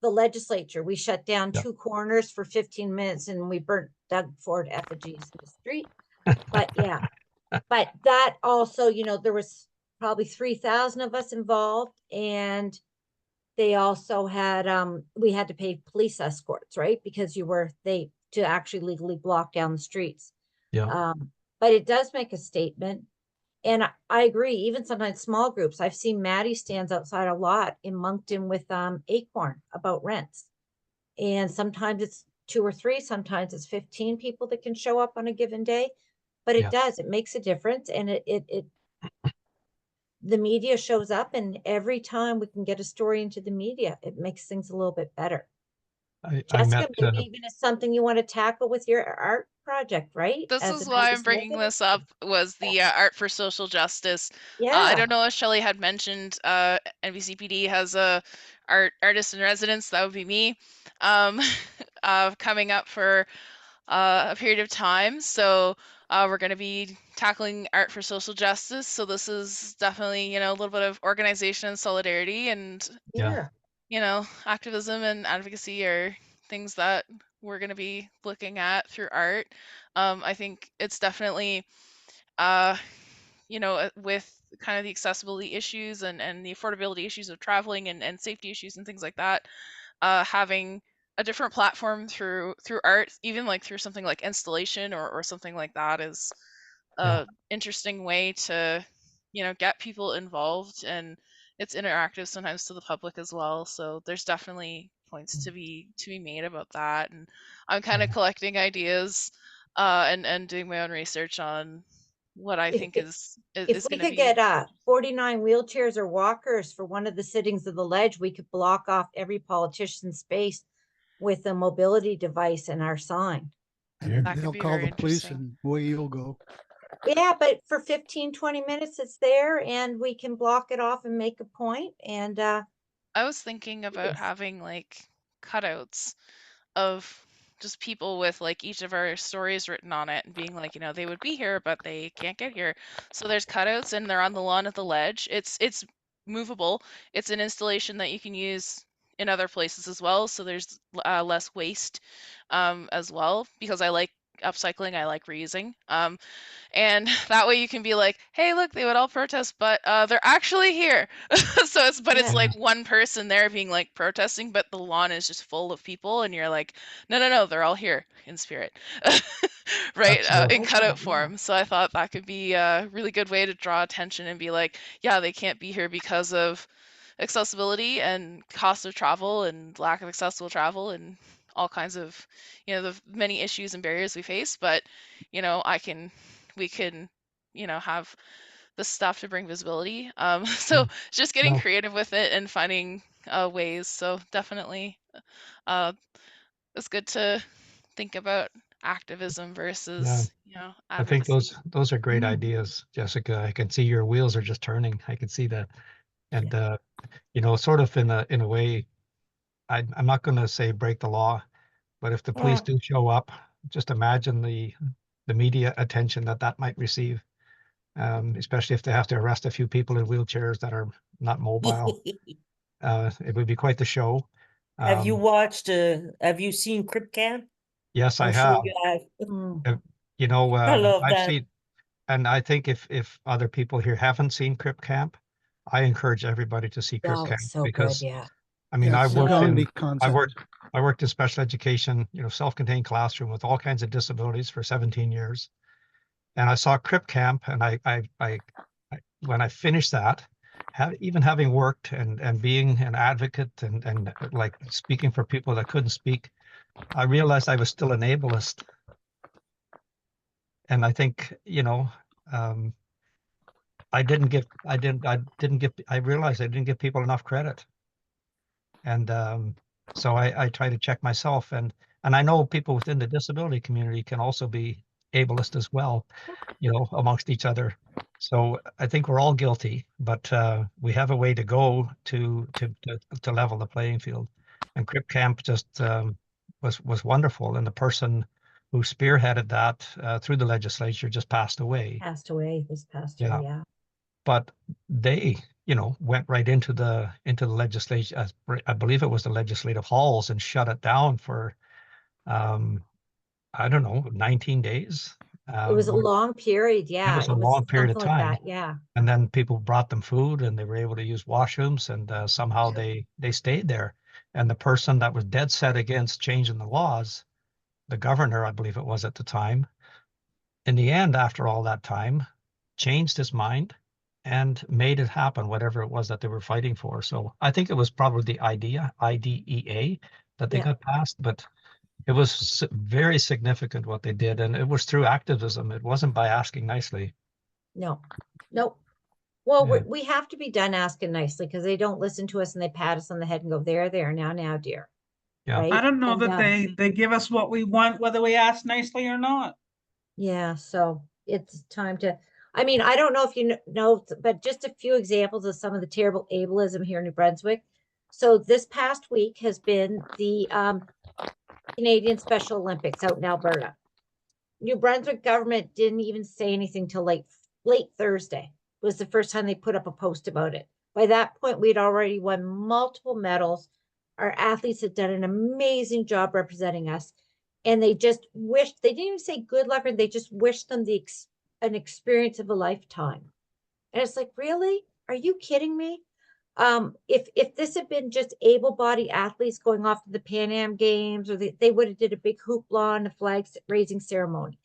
the legislature. We shut down 2 corners for 15 minutes and we burnt Doug Ford effigies in the street. But yeah, but that also, there was probably 3,000 of us involved, and they also had we had to pay police escorts, right? Because to actually legally block down the streets. But it does make a statement. And I agree, even sometimes small groups. I've seen Maddie stands outside a lot in Moncton with Acorn about rents. And sometimes it's 2 or 3, sometimes it's 15 people that can show up on a given day. But it makes a difference. And the media shows up, and every time we can get a story into the media, it makes things a little bit better. Jessica, maybe even it's something you want to tackle with your art project, right? This is why I'm bringing this up, was the Art for Social Justice. I don't know if Shelley had mentioned NBCPD has a artist in residence. That would be me, coming up for a period of time. So we're going to be tackling art for social justice. So this is definitely, a little bit of organization and solidarity, and activism and advocacy are things that we're going to be looking at through art. I think it's definitely, with kind of the accessibility issues and the affordability issues of traveling and safety issues and things like that, having a different platform through art, even like through something like installation or something like that, is a interesting way to get people involved, and it's interactive sometimes to the public as well. So there's definitely points to be made about that, and I'm kind of collecting ideas and doing my own research on what I If- think if- is If we going to could be. get 49 wheelchairs or walkers for one of the sittings of the ledge, we could block off every politician's space with a mobility device and our sign. That could They'll be call very the police interesting. and away you'll go. Yeah, but for 15, 20 minutes, it's there and we can block it off and make a point. And I was thinking about Yes. having like cutouts of just people with like each of our stories written on it and being like, you know, they would be here, but they can't get here. So there's cutouts and they're on the lawn at the ledge. It's movable. It's an installation that you can use in other places as well. So there's less waste as well, because I like upcycling, I like reusing. And that way you can be like, hey, look, they would all protest, but they're actually here. So it's Yeah. like one person there being like protesting, but the lawn is just full of people, and you're like, no, they're all here in spirit. Right, Absolutely. in cutout Yeah. form. So I thought that could be a really good way to draw attention and be like, yeah, they can't be here because of accessibility and cost of travel and lack of accessible travel and all kinds of, you know, the many issues and barriers we face. But, you know, we can, you know, have the stuff to bring visibility. So just getting No. creative with it and finding ways. So definitely, it's good to think about activism versus, you know, I think advocacy. those are great ideas, Jessica. I can see your wheels are just turning. I can see that. And you know, sort of in a way, I'm not going to say break the law, but if the police do show up, just imagine the media attention that might receive, especially if they have to arrest a few people in wheelchairs that are not mobile. It would be quite the show. Have you seen Crip Camp? Yes, I I'm have. sure you have. Mm. You know, I love I've that. seen, and I think if other people here haven't seen Crip Camp, I encourage everybody to see Crip Oh, Camp it's so good. because Yeah. I mean, Yeah, I it's a worked comedy in concept. I worked in special education, you know, self-contained classroom with all kinds of disabilities for 17 years, and I saw Crip Camp, and I when I finished that, even having worked and being an advocate and like speaking for people that couldn't speak, I realized I was still an ableist. And I think, you know, I realized I didn't give people enough credit. And so I try to check myself, and I know people within the disability community can also be ableist as well, you know, amongst each other. So I think we're all guilty, but we have a way to go to level the playing field. And Crip Camp just was wonderful, and the person who spearheaded that through the legislature just passed away. Passed away this past year. Yeah. Yeah. But they, you know, went right into the legislation. I believe it was the legislative halls and shut it down for, I don't know, 19 days. It was a Or long period. it Yeah. was a long period of something like time. that. Yeah. And then people brought them food, and they were able to use washrooms, and somehow they stayed there. And the person that was dead set against changing the laws, the governor, I believe it was at the time, in the end, after all that time, changed his mind and made it happen, whatever it was that they were fighting for. So I think it was probably the IDEA that they Yeah. got passed, but it was very significant what they did. And it was through activism. It wasn't by asking nicely. No. Nope. Well, Yeah. we have to be done asking nicely because they don't listen to us and they pat us on the head and go, there, now, dear. Yeah. Right. I don't know And, that they give us what we want, whether we ask nicely or not. Yeah, so it's time to, I mean, I don't know if you know, but just a few examples of some of the terrible ableism here in New Brunswick. So this past week has been the Canadian Special Olympics out in Alberta. New Brunswick government didn't even say anything till late Thursday. It was the first time they put up a post about it. By that point, we'd already won multiple medals. Our athletes had done an amazing job representing us. And they just wished, they didn't even say good luck, or they just wished them an experience of a lifetime. And it's like, really? Are you kidding me? If this had been just able-bodied athletes going off to the Pan Am Games, or they would have did a big hoopla and a flag raising ceremony.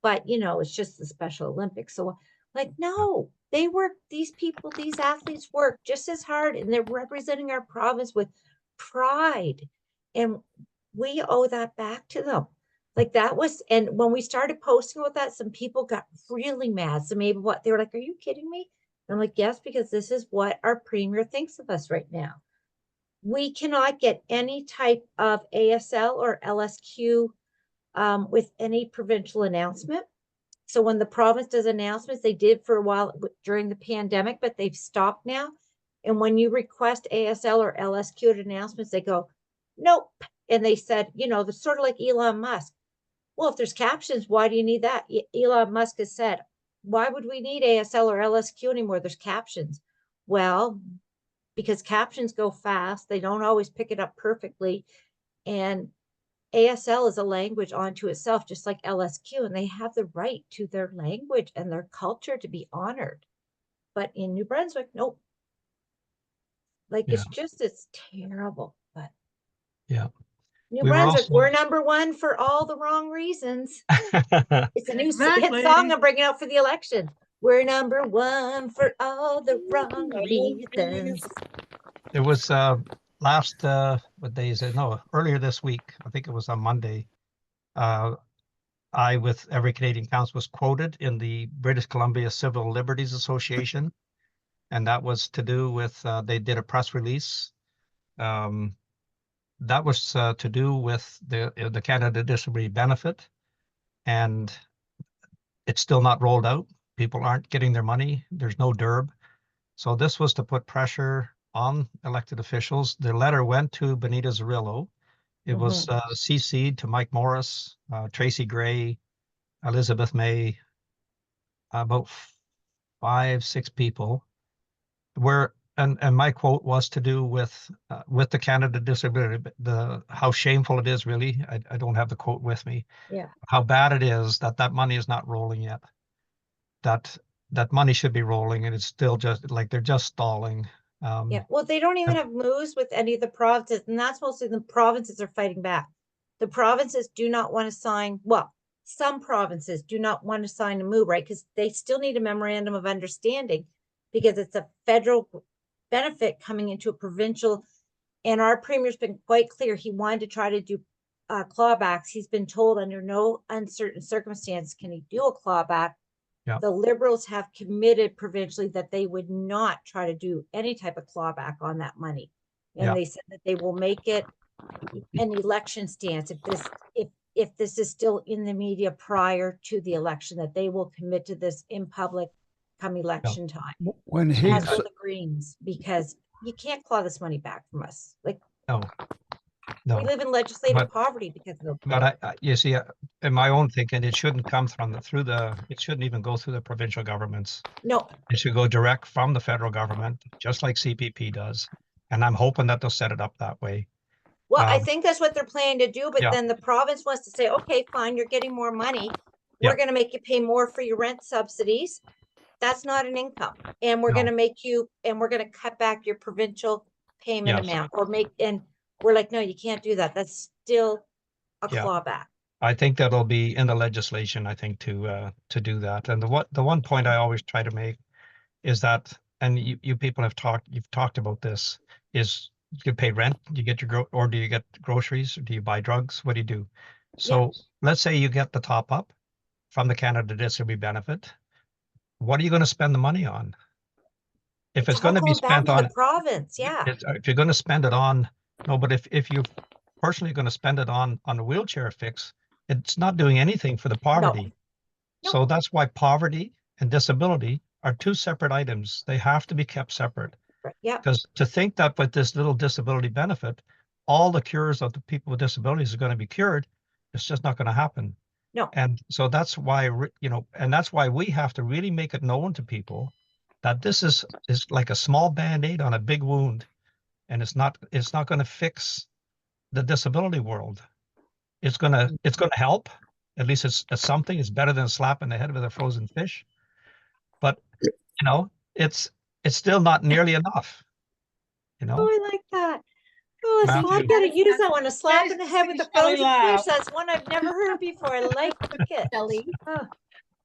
But you know, it's just the Special Olympics. So like, no, these athletes work just as hard, and they're representing our province with pride. And we owe that back to them. Like that was, and when we started posting with that, some people got really mad. So maybe what they were like, are you kidding me? And I'm like, yes, because this is what our premier thinks of us right now. We cannot get any type of ASL or LSQ with any provincial announcement. So when the province does announcements, they did for a while during the pandemic, but they've stopped now. And when you request ASL or LSQ announcements, they go, nope. And they said, you know, they're sort of like Elon Musk. Well, if there's captions, why do you need that? Elon Musk has said, why would we need ASL or LSQ anymore? There's captions. Well, because captions go fast, they don't always pick it up perfectly. And ASL is a language onto itself, just like LSQ, and they have the right to their language and their culture to be honored. But in New Brunswick, nope. Like Yeah. it's terrible. But Yeah. New We were Brunswick, also- we're number one for all the wrong reasons. It's a new Exactly. hit song I'm bringing out for the election. We're number one for all the wrong reasons. It was last what day is it? No, earlier this week. I think it was on Monday. I, with Every Canadian Counts, was quoted in the British Columbia Civil Liberties Association, and that was to do with they did a press release. That was to do with the Canada Disability Benefit, and it's still not rolled out. People aren't getting their money. There's no DERB. So this was to put pressure on elected officials. The letter went to Benita Zarillo. It was CC'd to Mike Morris, Tracy Gray, Elizabeth May, about 5-6 people. Where and my quote was to do with the Canada Disability, how shameful it is, really. I don't have the quote with me. Yeah. How bad it is that money is not rolling yet. That money should be rolling, and it's still just like they're just stalling. Yeah, well, they don't even have moves with any of the provinces, and that's mostly the provinces are fighting back. The provinces do not want to sign, well, some provinces do not want to sign a move, right? Because they still need a memorandum of understanding because it's a federal benefit coming into a provincial. And our premier's been quite clear. He wanted to try to do clawbacks. He's been told under no uncertain circumstance can he do a clawback. Yeah. The Liberals have committed provincially that they would not try to do any type of clawback on that money. And Yeah. they said that they will make it an election stance if this is still in the media prior to the election, that they will commit to this in public come election time. When As Higgs, will the Greens, because you can't claw this money back from us. Like No, we live in legislative But- poverty because of the but you see, in my own thinking, it shouldn't come it shouldn't even go through the provincial governments. no. It should go direct from the federal government, just like CPP does. And I'm hoping that they'll set it up that way. Well, I think that's what they're planning to do, but Yeah. then the province wants to say, okay, fine, you're getting more money. Yeah. We're gonna make you pay more for your rent subsidies. That's not an income. And we're No. gonna make you, and we're gonna cut back your provincial payment Yes. amount and we're like, no, you can't do that. That's still a Yeah. clawback. I think that'll be in the legislation, I think, to do that. And the one point I always try to make is that, and you people you've talked about this, is you pay rent, you get or do you get groceries, or do you buy drugs? What do you do? So let's say you get the top up from the Canada Disability Benefit. What are you going to spend the money on? If it's going to be all going back spent to on the province, yeah. if you're going to spend it on, no, but if you're personally going to spend it on a wheelchair fix, it's not doing anything for the poverty. No. So that's why poverty and disability are two separate items. They have to be kept separate. Yeah. Because to think that with this little disability benefit, all the cures of the people with disabilities are going to be cured, it's just not going to happen. No. And so that's why, and that's why we have to really make it known to people that this is like a small Band-Aid on a big wound, and it's not going to fix the disability world. It's going to help. At least it's something. It's better than slapping the head with a frozen fish. But it's still not nearly enough. Oh, I like that. Oh, so Matthew. I've got to use that one, a slap Yes, in the head with a Shelley frozen laugh. fish. That's one I've never heard before. I like it. Shelley. Oh,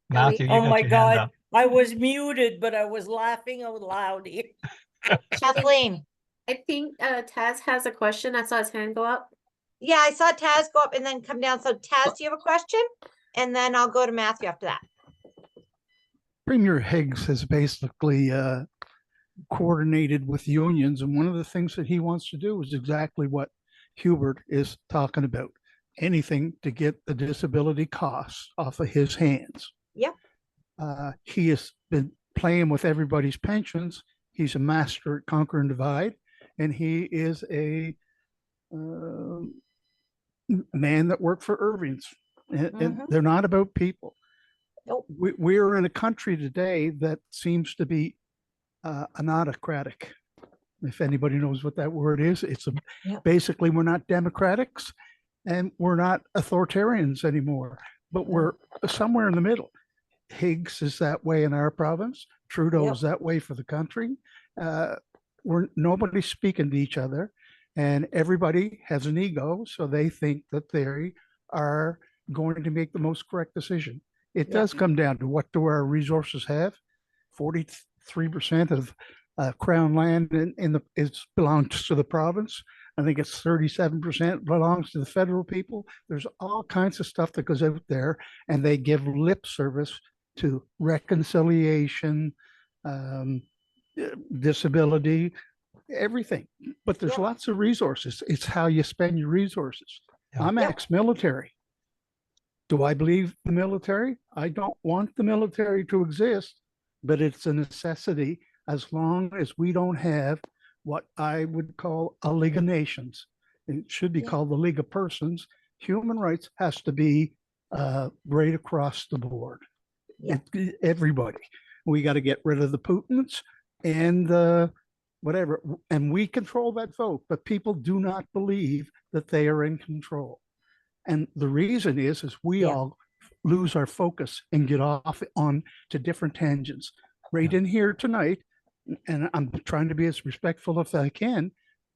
Matthew, you Oh got my your hand God, up. I was muted, but I was laughing out loud here. Kathleen. I think Taz has a question. I saw his hand go up. Yeah, I saw Taz go up and then come down. So Taz, do you have a question? And then I'll go to Matthew after that. Premier Higgs has basically coordinated with unions, and one of the things that he wants to do is exactly what Hubert is talking about. Anything to get the disability costs off of his hands. Yep. He has been playing with everybody's pensions. He's a master at conquer and divide, and he is a man that worked for Irving's, and they're not about people. Nope. We're in a country today that seems to be an autocratic. If anybody knows what that word is, it's basically we're not democrats and we're not authoritarians anymore, but we're somewhere in the middle. Higgs is that way in our province. Trudeau is that way for the country. Nobody's speaking to each other, and everybody has an ego, so they think that they are going to make the most correct decision. It does come down to what do our resources have. 43% of Crown land belongs to the province. I think it's 37% belongs to the federal people. There's all kinds of stuff that goes out there, and they give lip service to reconciliation, disability, everything. But there's lots of resources. It's how you spend your resources. I'm ex-military. Do I believe the military? I don't want the military to exist, but it's a necessity as long as we don't have what I would call a League of Nations. It should be called the League of Persons. Human rights has to be right across the board. Everybody. We got to get rid of the Putins and whatever. And we control that vote, but people do not believe that they are in control. And the reason is we all lose our focus and get off on to different tangents. Right in here tonight, and I'm trying to be as respectful as I can.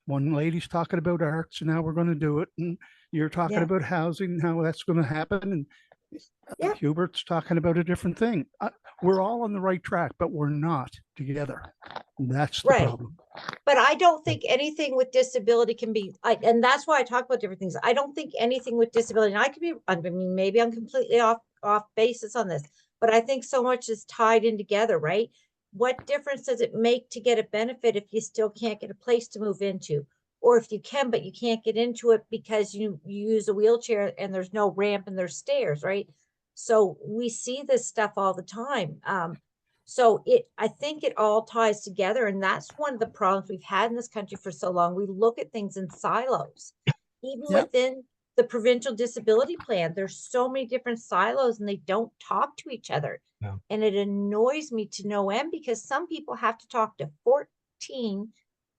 One lady's talking about arts and how we're going to do it, and you're talking about housing and how that's going to happen, and Hubert's talking about a different thing. We're all on the right track, but we're not together. That's the problem. But I don't think anything with disability can be, and that's why I talk about different things. I don't think anything with disability, and I mean, maybe I'm completely off basis on this, but I think so much is tied in together, right? What difference does it make to get a benefit if you still can't get a place to move into? Or if you can, but you can't get into it because you use a wheelchair and there's no ramp and there's stairs, right? So we see this stuff all the time. So I think it all ties together, and that's one of the problems we've had in this country for so long. We look at things in silos. Even within the provincial disability plan, there's so many different silos and they don't talk to each other. And it annoys me to no end because some people have to talk to 14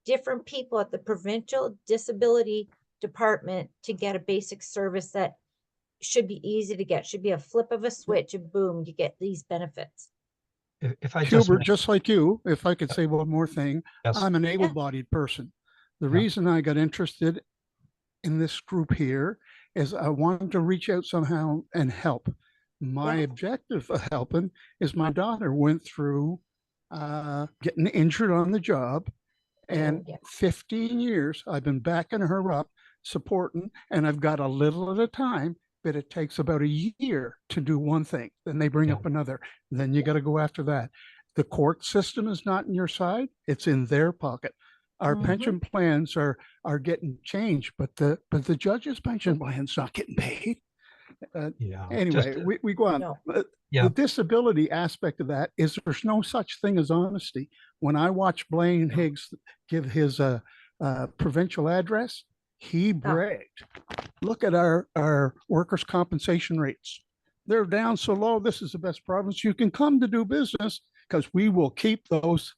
different people at the provincial disability department to get a basic service that should be easy to get, should be a flip of a switch and boom, you get these benefits. If I Hubert, just like you, if I could say one more thing, I'm an able-bodied person. The reason I got interested in this group here is I wanted to reach out somehow and help. My objective of helping is my daughter went through getting injured on the job, and 15 years I've been backing her up, supporting, and I've got a little at a time, but it takes about a year to do one thing. Then they bring up another. Then you got to go after that. The court system is not in your side. It's in their pocket. Our pension plans are getting changed, but the judge's pension plan's not getting paid. Anyway, we go on. The disability aspect of that is there's no such thing as honesty. When I watch Blaine Higgs give his provincial address, he bragged. Look at our workers' compensation rates. They're down so low. This is the best province you can come to do business because we will keep those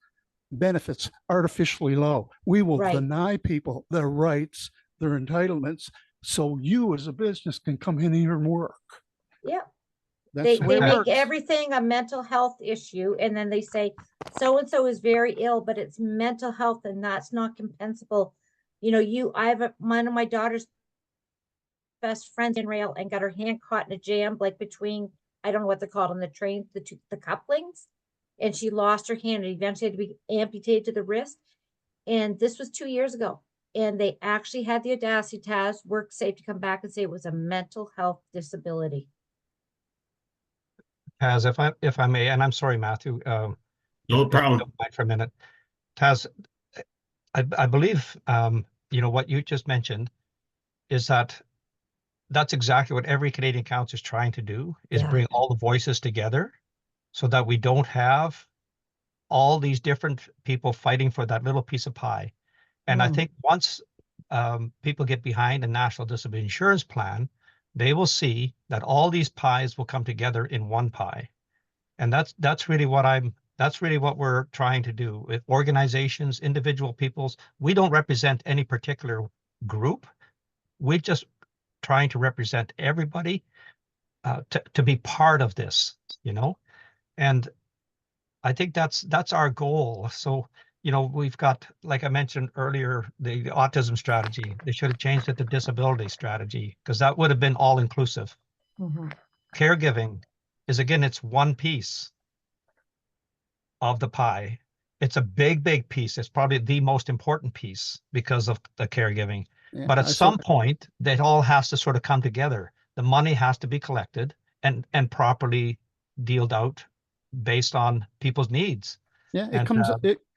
benefits artificially low. We will deny people their rights, their entitlements, so you as a business can come in here and work. They make everything a mental health issue, and then they say so-and-so is very ill, but it's mental health and that's not compensable. You know, I have one of my daughter's best friends in rail and got her hand caught in a jam, like between, I don't know what they're called on the train, the couplings, and she lost her hand and eventually had to be amputated to the wrist. And this was 2 years ago. and they actually had the audacity to ask WorkSafe to come back and say it was a mental health disability. Taz, if I may, and I'm sorry, Matthew, No if you problem. don't mind for a minute. Taz, I believe, you know, what you just mentioned is that's exactly what every Canadian council is trying to do, is Yeah. bring all the voices together so that we don't have all these different people fighting for that little piece of pie. And I think once people get behind a national disability insurance plan, they will see that all these pies will come together in one pie. And that's really what we're trying to do with organizations, individual peoples. We don't represent any particular group. We're just trying to represent everybody to be part of this, you know? And I think that's our goal. So, you know, we've got, like I mentioned earlier, the autism strategy. They should have changed it to disability strategy, because that would have been all inclusive. Caregiving is, again, it's one piece of the pie. It's a big piece. It's probably the most important piece because of the caregiving. Yeah, But at some point, that all has to sort of come together. The money has to be collected and properly dealt out based on people's needs. Yeah, And,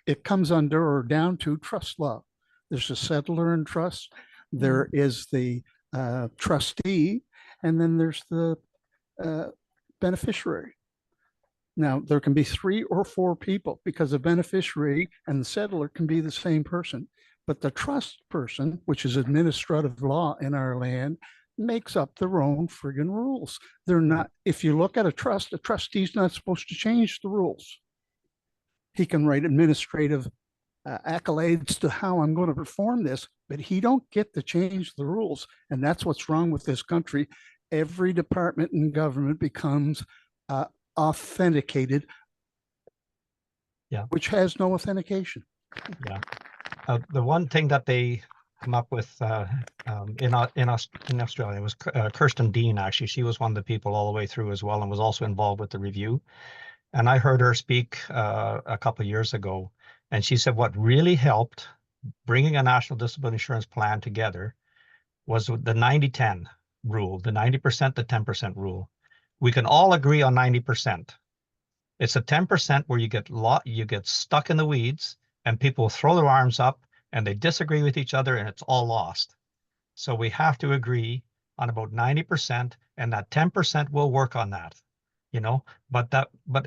it comes under or down to trust law. There's a settler in trust. There is the trustee, and then there's the beneficiary. Now, there can be 3 or 4 people, because the beneficiary and the settler can be the same person. But the trust person, which is administrative law in our land, makes up their own friggin' rules. They're not, if you look at a trust, the trustee's not supposed to change the rules. He can write administrative accolades to how I'm going to perform this, but he don't get to change the rules. And that's what's wrong with this country. Every department in government becomes authenticated, which has no authentication. The one thing that they come up with in Australia was Kirsten Dean. Actually, she was one of the people all the way through as well, and was also involved with the review. And I heard her speak a couple of years ago, and she said what really helped bringing a national disability insurance plan together was the 90-10 rule, the 90%, the 10% rule. We can all agree on 90%. It's the 10% where you get stuck in the weeds, and people throw their arms up and they disagree with each other, and it's all lost. So we have to agree on about 90%, and that 10% will work on that, you know. But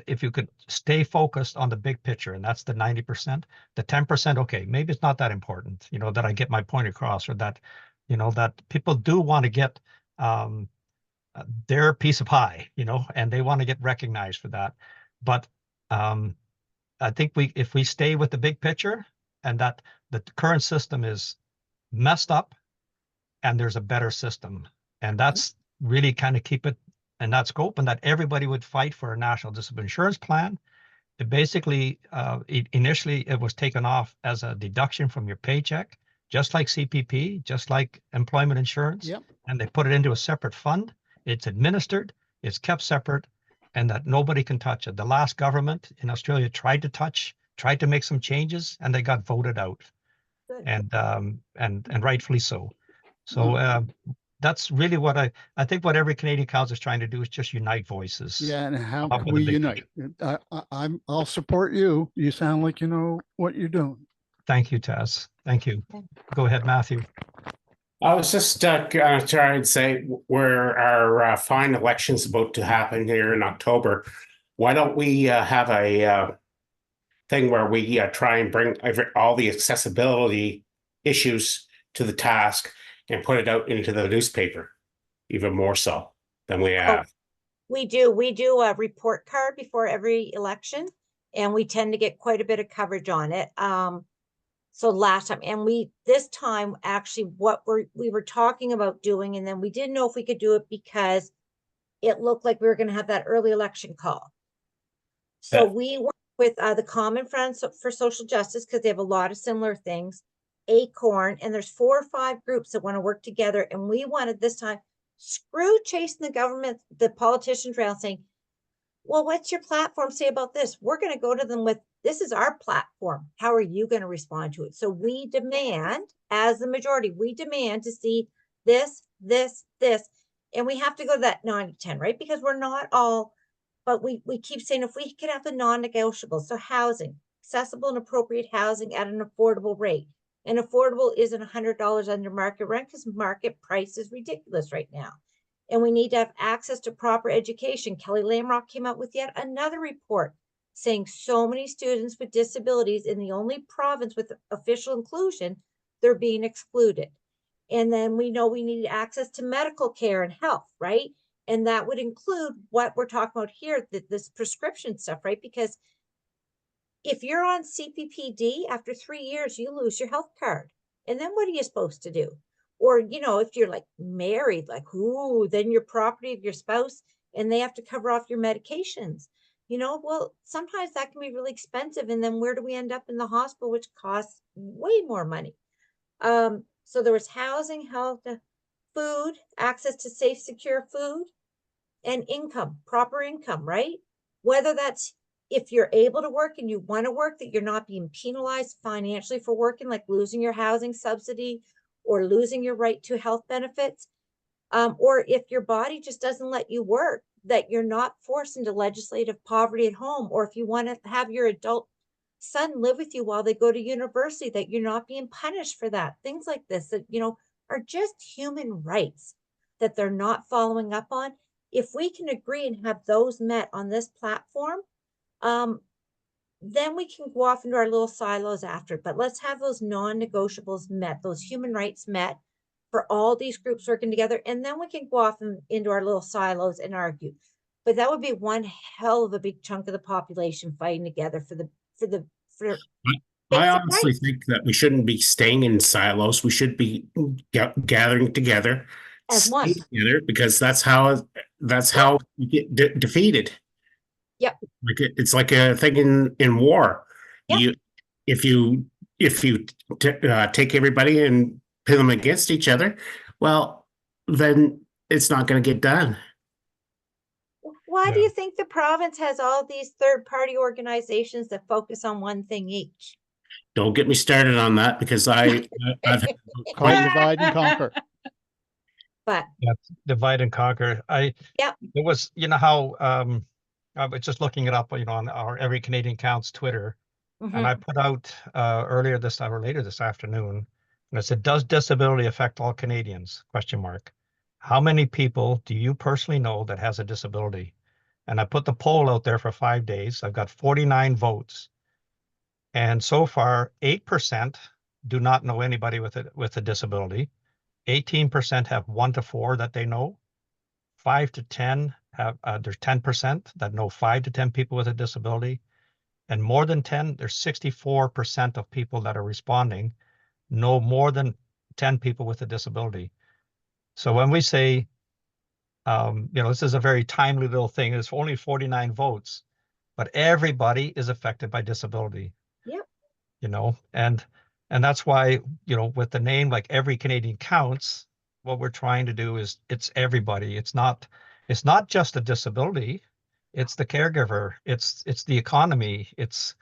if you could stay focused on the big picture, and that's the 90%, the 10%, okay, maybe it's not that important, you know, that I get my point across, or that, you know, that people do want to get their piece of pie, you know, and they want to get recognized for that. But I think if we stay with the big picture, and that the current system is messed up, and there's a better system, and that's really kind of keep it in that scope, and that everybody would fight for a national disability insurance plan. It basically, initially it was taken off as a deduction from your paycheck, just like CPP, just like employment insurance, and they put it into a separate fund. It's administered, it's kept separate, and that nobody can touch it. The last government in Australia tried to make some changes, and they got voted out. Good. And rightfully so. So that's really what I think what every Canadian council is trying to do, is just unite voices. Yeah, and how can we unite? I'll support you. You sound like you know what you're doing. Thank you, Taz. Thank you. Go ahead, Matthew. I was just going to try and say, where our fine election's about to happen here in October, why don't we have a thing where we try and bring all the accessibility issues to the task and put it out into the newspaper, even more so than we have. We do a report card before every election, and we tend to get quite a bit of coverage on it. So last time, and this time actually what we were talking about doing, and then we didn't know if we could do it because it looked like we were going to have that early election call. So we worked with the Common Friends for Social Justice, because they have a lot of similar things, Acorn, and there's 4 or 5 groups that want to work together. And we wanted this time, screw chasing the government, the politicians around saying, well, what's your platform say about this? We're going to go to them with this is our platform. How are you going to respond to it? So we demand, as the majority, we demand to see this, this, this, and we have to go to that 9 to 10, right? Because we're not all, but we keep saying if we could have the non-negotiables, so housing, accessible and appropriate housing at an affordable rate. And affordable isn't $100 under market rent because market price is ridiculous right now. And we need to have access to proper education. Kelly Lamrock came out with yet another report saying so many students with disabilities in the only province with official inclusion, they're being excluded. And then we know we need access to medical care and health, right? And that would include what we're talking about here, this prescription stuff, right? Because if you're on CPPD, after 3 years, you lose your health card. And then what are you supposed to do? Or, you know, if you're like married, like, ooh, then your property of your spouse, and they have to cover off your medications. You know, well, sometimes that can be really expensive. And then where do we end up in the hospital, which costs way more money? So there was housing, health, food, access to safe, secure food, and income, proper income, right? Whether that's if you're able to work and you want to work, that you're not being penalized financially for working, like losing your housing subsidy or losing your right to health benefits. Or if your body just doesn't let you work, that you're not forced into legislative poverty at home. Or if you want to have your adult son live with you while they go to university, that you're not being punished for that. Things like this that, you know, are just human rights that they're not following up on. If we can agree and have those met on this platform, then we can go off into our little silos after. But let's have those non-negotiables met, those human rights met for all these groups working together. And then we can go off into our little silos and argue. But that would be one hell of a big chunk of the population fighting together for I honestly think that we shouldn't be staying in silos. We should be gathering together as one together, because that's how you get defeated. Yep. Like it's like a thing in war. Yep. If you take everybody and pit them against each other, well, then it's not going to get done. Why do you think the province has all these third-party organizations that focus on one thing each? Don't get me started on that, because I've Called divide and conquer. But yeah, divide and conquer. It was, you know how I was just looking it up, you know, on our Every Canadian Counts Twitter, and I put out later this afternoon, and I said, "Does disability affect all Canadians?" ? How many people do you personally know that has a disability? And I put the poll out there for 5 days. I've got 49 votes. And so far, 8% do not know anybody with a disability. 18% have 1 to 4 that they know. 5 to 10 have, there's 10% that know 5 to 10 people with a disability. And more than 10, there's 64% of people that are responding know more than 10 people with a disability. So when we say, you know, this is a very timely little thing, it's only 49 votes, but everybody is affected by disability. Yep. You know, and that's why, you know, with the name like Every Canadian Counts, what we're trying to do is it's everybody. It's not just a disability, it's the caregiver, it's the economy, it's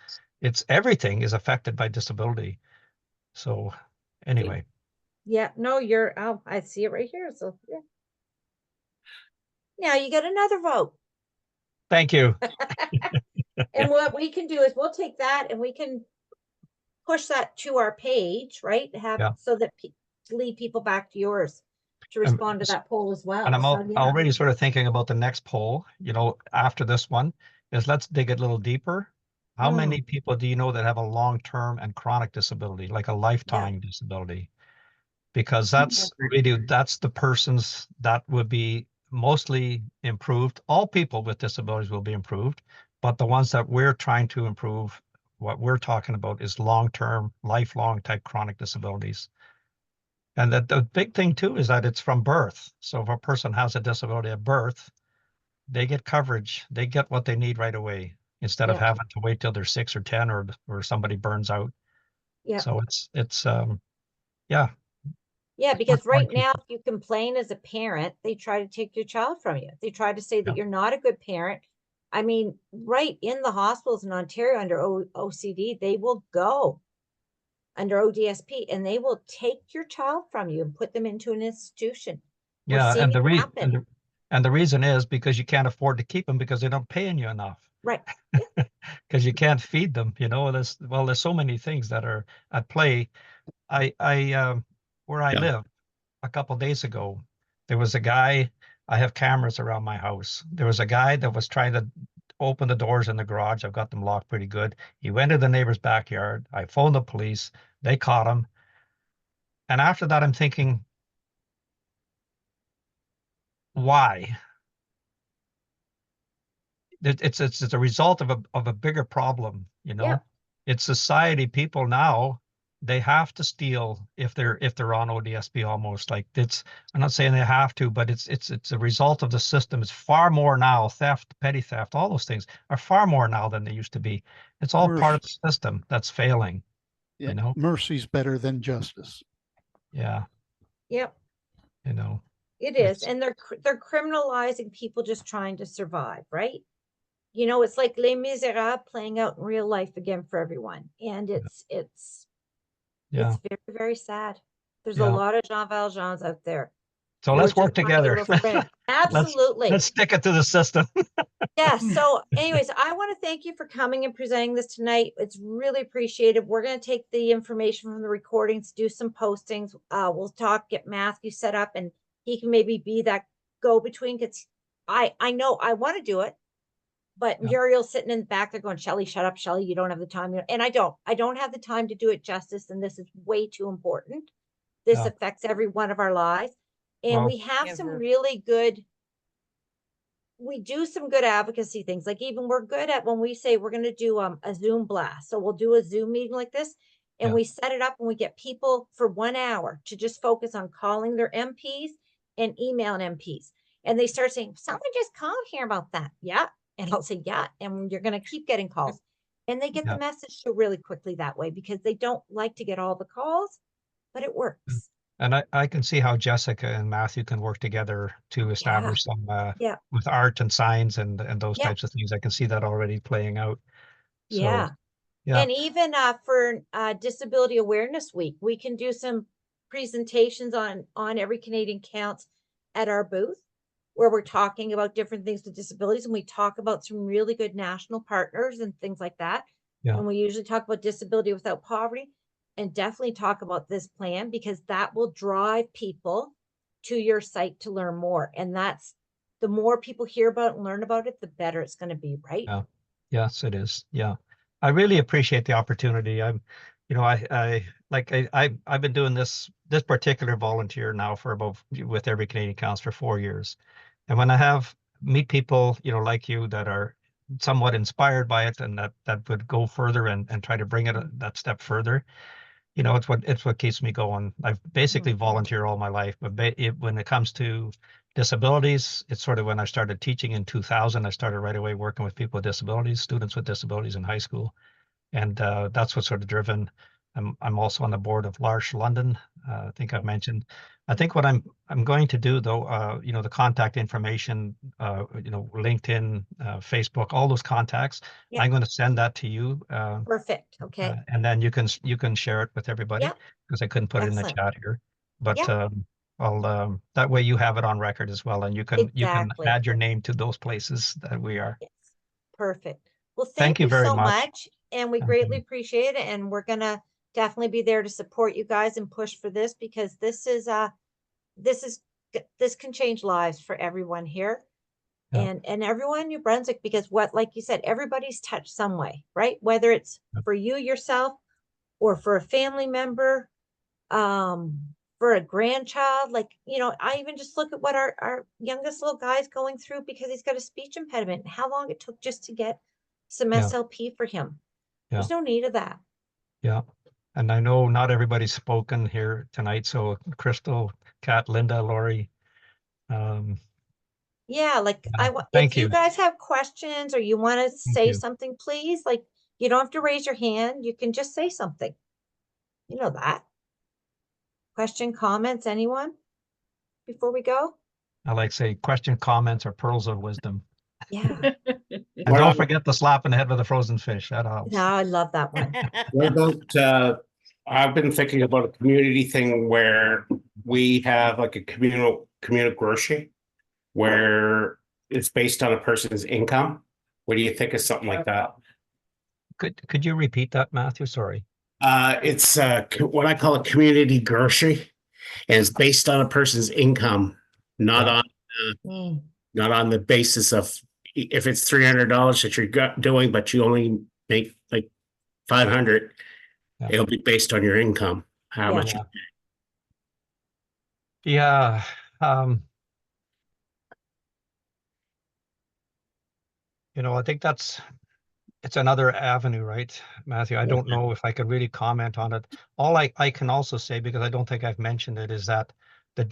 everything is affected by disability. So anyway. Yeah, no, I see it right here. So yeah. Now you get another vote. Thank you. And what we can do is we'll take that and we can push that to our page, right? So that to lead people back to yours to respond to that poll as well. And I'm already sort of thinking about the next poll, you know, after this one, is let's dig it a little deeper. How many people do you know that have a long-term and chronic disability, like a lifetime disability? Because that's the persons that would be mostly improved. All people with disabilities will be improved, but the ones that we're trying to improve, what we're talking about is long-term, lifelong type chronic disabilities. And that the big thing too is that it's from birth. So if a person has a disability at birth, they get coverage, they get what they need right away, instead of having to wait till they're 6 or 10 or somebody burns out. Yeah. So it's yeah. Yeah, because right now, if you complain as a parent, they try to take your child from you. They try to say that you're not a good parent I mean, right in the hospitals in Ontario under OCD, they will go under ODSP and they will take your child from you and put them into an institution. We're Yeah, seeing and it happen. the reason is because you can't afford to keep them because they're not paying you enough. Right. Because you can't feed them, there's so many things that are at play. Where I Yeah. live a couple days ago, there was a guy. I have cameras around my house. There was a guy that was trying to open the doors in the garage. I've got them locked pretty good. He went to the neighbor's backyard. I phoned the police. They caught him. And after that, I'm thinking, why? It's a result of a bigger problem, Yeah. It's society. People now, they have to steal if they're on ODSP almost. Like I'm not saying they have to, but it's a result of the system. It's far more now. Theft, petty theft, all those things are far more now than they used to be. It's all part of the system that's failing. Yeah, mercy's better than justice. Yeah. Yep. It is. And they're criminalizing people just trying to survive, right? It's like Les Miserables playing out in real life again for everyone. And it's very, very sad. There's a lot of Jean Valjeans out there. So let's work together. Absolutely. Let's stick it to the system. Yeah. So anyways, I want to thank you for coming and presenting this tonight. It's really appreciated. We're going to take the information from the recordings, do some postings. We'll get Matthew set up and he can maybe be that go-between, because I know I want to do it, but Muriel's sitting in the back there going, Shelley, shut up, Shelley, you don't have the time. And I don't have the time to do it justice. And this is way too important. This affects every one of our lives. And we have some really good, we do some good advocacy things. Like even we're good at when we say we're going to do a Zoom blast. So we'll do a Zoom meeting like this and we set it up and we get people for 1 hour to just focus on calling their MPs and emailing MPs. And they start saying, someone just called here about that. Yeah. And I'll say, yeah. And you're going to keep getting calls. And they get the message through really quickly that way because they don't like to get all the calls, but it works. And I can see how Jessica and Matthew can work together to establish some with art and signs and those types of things. I can see that already playing out. So, And even for Disability Awareness Week, we can do some presentations on Every Canadian Counts at our booth where we're talking about different things with disabilities. And we talk about some really good national partners and things like that. And we usually talk about disability without poverty and definitely talk about this plan because that will drive people to your site to learn more. And that's the more people hear about and learn about it, the better it's going to be, right? Yeah. Yes, it is. Yeah. I really appreciate the opportunity. I've been doing this particular volunteer now with Every Canadian Counts for 4 years. And when I meet people, like you that are somewhat inspired by it and that would go further and try to bring it that step further, it's what keeps me going. I've basically volunteered all my life, but when it comes to disabilities, it's sort of when I started teaching in 2000, I started right away working with people with disabilities, students with disabilities in high school. And that's what's sort of driven. I'm also on the board of L'Arche London. I think I've mentioned. I think what I'm going to do though, the contact information, LinkedIn, Facebook, all those contacts. I'm going to send that to you. Perfect. Okay. And then you can share it with everybody because I couldn't put it in the chat here. But I'll that way you have it on record as well, and you can add your name to those places that we are. Yes. Perfect. Well, thank you very so much. much. And we greatly appreciate it. And we're going to definitely be there to support you guys and push for this because this can change lives for everyone here and everyone in New Brunswick, because like you said, everybody's touched some way, right? Whether it's for you yourself or for a family member, for a grandchild, I even just look at what our youngest little guy's going through because he's got a speech impediment and how long it took just to get some SLP for him. There's no need of that. Yeah. And I know not everybody's spoken here tonight. So Crystal, Kat, Linda, Lori. If you guys have questions or you want to say something, please, you don't have to raise your hand. You can just say something. You know that. Question, comments, anyone before we go? I like say question, comments, or pearls of wisdom. Yeah. And don't forget the slap in the head with a frozen fish. That helps. No, I love that one. What about, I've been thinking about a community thing where we have like a communal grocery where it's based on a person's income. What do you think of something like that? Could you repeat that, Matthew? Sorry. It's what I call a community grocery, and it's based on a person's income, not Yeah. on not on the basis of if it's $300 that you're doing, but you only make like 500. Yeah. It'll be based on your income, how much. Yeah. You know, I think it's another avenue, right, Matthew? I don't know if I could really comment on it. All I can also say, because I don't think I've mentioned it, is that the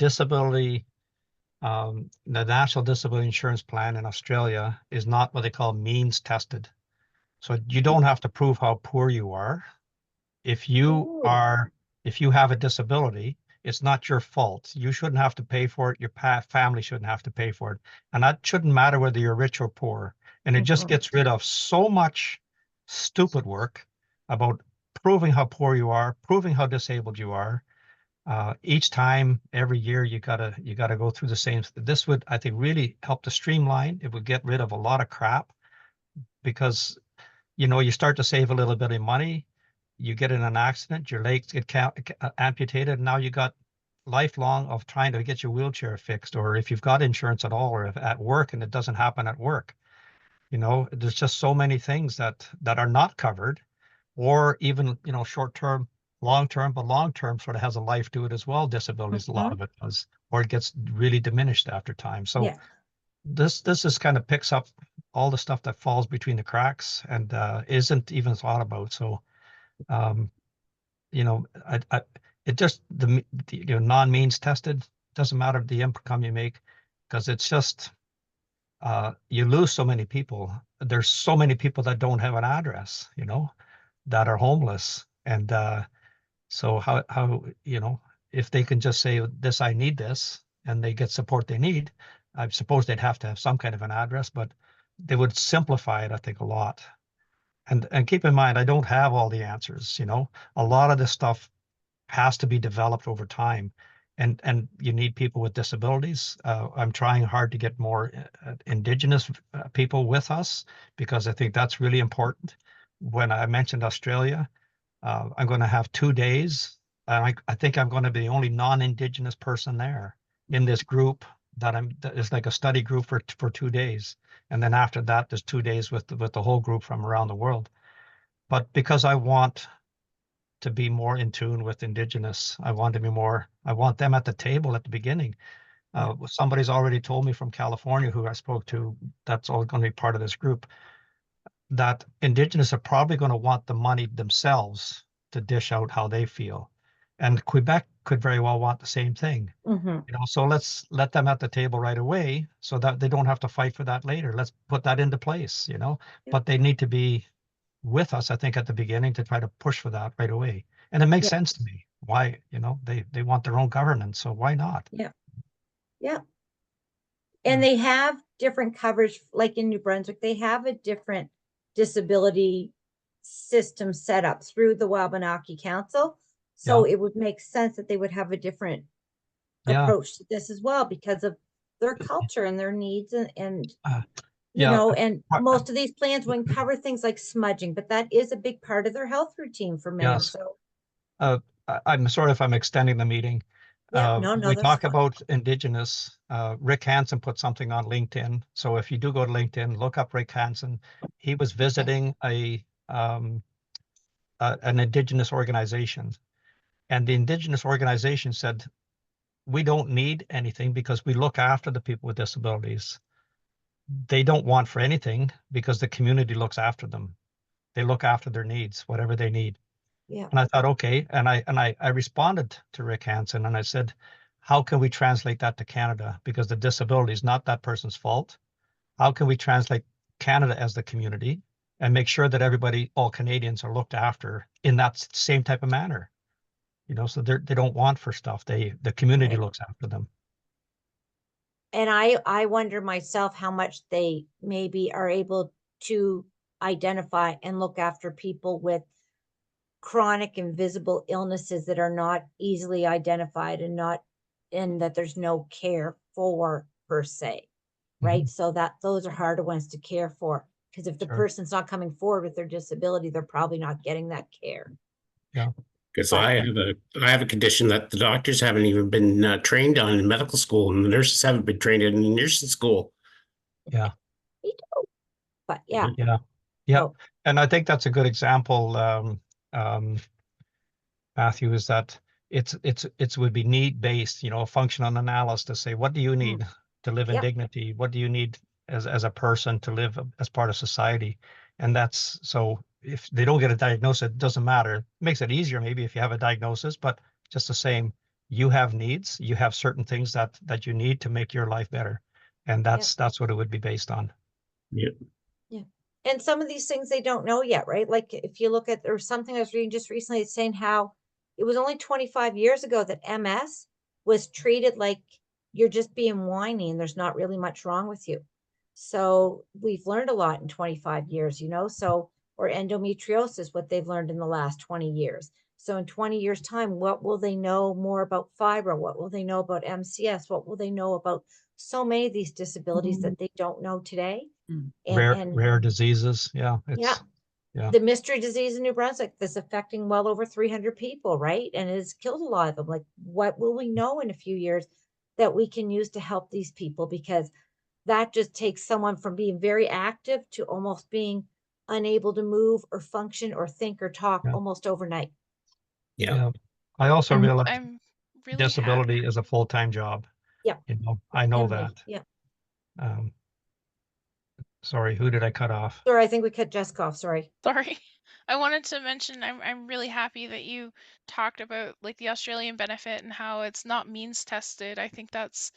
the National Disability Insurance Plan in Australia is not what they call means tested. So you don't have to prove how poor you are. If you have a disability, it's not your fault. You shouldn't have to pay for it. Your family shouldn't have to pay for it. And that shouldn't matter whether you're rich or poor. And it just gets rid of so much stupid work about proving how poor you are, proving how disabled you are. Each time, every year, you gotta go through the same. This would, I think, really help to streamline. It would get rid of a lot of crap, because you start to save a little bit of money. You get in an accident, your legs get amputated, and now you got lifelong of trying to get your wheelchair fixed, or if you've got insurance at all, or if at work and it doesn't happen at work. There's just so many things that are not covered, or even, short term, long term, but long term sort of has a life to it as well. Disabilities, a lot of it does, or it gets really diminished after time. So this is kind of picks up all the stuff that falls between the cracks and isn't even thought about. So, it just the non-means tested, doesn't matter the income you make, because it's just you lose so many people. There's so many people that don't have an address, that are homeless, and so how if they can just say this, I need this, and they get support they need, I suppose they'd have to have some kind of an address, but they would simplify it, I think, a lot. And keep in mind, I don't have all the answers. A lot of this stuff has to be developed over time, and you need people with disabilities. I'm trying hard to get more Indigenous people with us, because I think that's really important. When I mentioned Australia, I'm going to have 2 days, and I think I'm going to be the only non-Indigenous person there in this group that is like a study group for 2 days. And then after that, there's 2 days with the whole group from around the world. But because I want to be more in tune with Indigenous, I want them at the table at the beginning. Somebody's already told me from California, who I spoke to, that's all going to be part of this group, that Indigenous are probably going to want the money themselves to dish out how they feel. And Quebec could very well want the same thing. So let's let them at the table right away, so that they don't have to fight for that later. Let's put that into place, but they need to be with us, I think, at the beginning, to try to push for that right away. And it makes sense to me. Why, they want their own governance, so why not? And they have different coverage, like in New Brunswick, they have a different disability system set up through the Wabanaki Council. So it would make sense that they would have a different approach to this as well, because of their culture and their needs, and most of these plans wouldn't cover things like smudging, but that is a big part of their health routine for many. So I'm sorry if I'm extending the meeting. We talk about Indigenous. Rick Hansen put something on LinkedIn. So if you do go to LinkedIn, look up Rick Hansen. He was visiting an Indigenous organization, and the Indigenous organization said, we don't need anything because we look after the people with disabilities. They don't want for anything because the community looks after them. They look after their needs, whatever they need. And I thought, okay. And I responded to Rick Hansen, and I said, how can we translate that to Canada? Because the disability is not that person's fault. How can we translate Canada as the community and make sure that all Canadians are looked after in that same type of manner? So they don't want for stuff. The community looks after them. And I wonder myself how much they maybe are able to identify and look after people with chronic invisible illnesses that are not easily identified and that there's no care for per se, right? So that those are harder ones to care for, because if the person's not coming forward with their disability, they're probably not getting that care. Yeah. Because I have a condition that the doctors haven't even been trained on in medical school, and the nurses haven't been trained in nursing school. Yeah. Me too. But yeah. Yeah. Yeah. So, And I think that's a good example, Matthew, is that it would be need-based, you know, a functional analysis to say, what do you need to live in Yep. dignity? What do you need as a person to live as part of society? And that's, so if they don't get a diagnosis, it doesn't matter. It makes it easier maybe if you have a diagnosis, but just the same, you have needs, you have certain things that you need to make your life better. And that's what it would be based on. Yeah. yeah. And some of these things they don't know yet, right? Like if you look at, there was something I was reading just recently, it's saying how it was only 25 years ago that MS was treated like you're just being whiny and there's not really much wrong with you. So we've learned a lot in 25 years, you know, so, or endometriosis, what they've learned in the last 20 years. So in 20 years time, what will they know more about fibro? What will they know about MCS? What will they know about so many of these disabilities that they don't know today? And Rare diseases. Yeah. yeah, yeah. the mystery disease in New Brunswick that's affecting well over 300 people, right? And it has killed a lot of them. Like, what will we know in a few years that we can use to help these people? Because that just takes someone from being very active to almost being unable to move or function or think or talk almost overnight. Yeah. I also realize I'm really disability happy. is a full-time job. Yeah. You know, I know Emily, that. yeah. Sorry, who did I cut off? Sorry, I think we cut Jessica off. Sorry. Sorry. I wanted to mention I'm really happy that you talked about like the Australian benefit and how it's not means tested. I think that's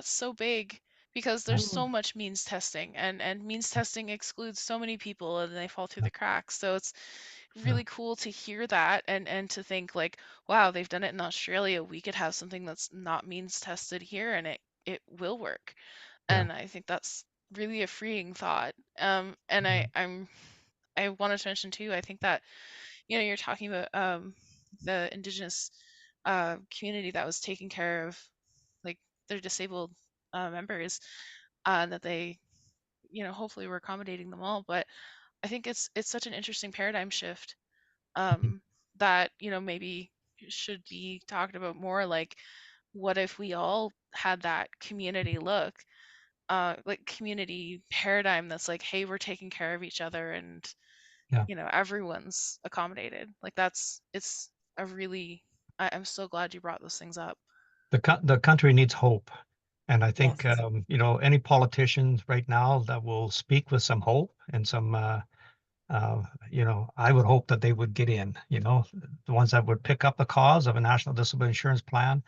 so big because there's so much means testing and means testing excludes so many people and they fall through the cracks. So it's really cool to hear that and to think like, wow, they've done it in Australia. We could have something that's not means tested here and it will work. And I think that's really a freeing thought. And I wanted to mention too, I think that, you know, you're talking about the Indigenous community that was taking care of like their disabled members, that they, you know, hopefully we're accommodating them all. But I think it's such an interesting paradigm shift that, you know, maybe should be talked about more. Like, what if we all had that community look, like community paradigm that's like, hey, we're taking care of each other and you know, everyone's accommodated. Like it's a really, I'm so glad you brought those things up. The country needs hope. And I think, Yes. you know, any politicians right now that will speak with some hope and some, you know, I would hope that they would get in, you know, the ones that would pick up the cause of a national disability insurance plan.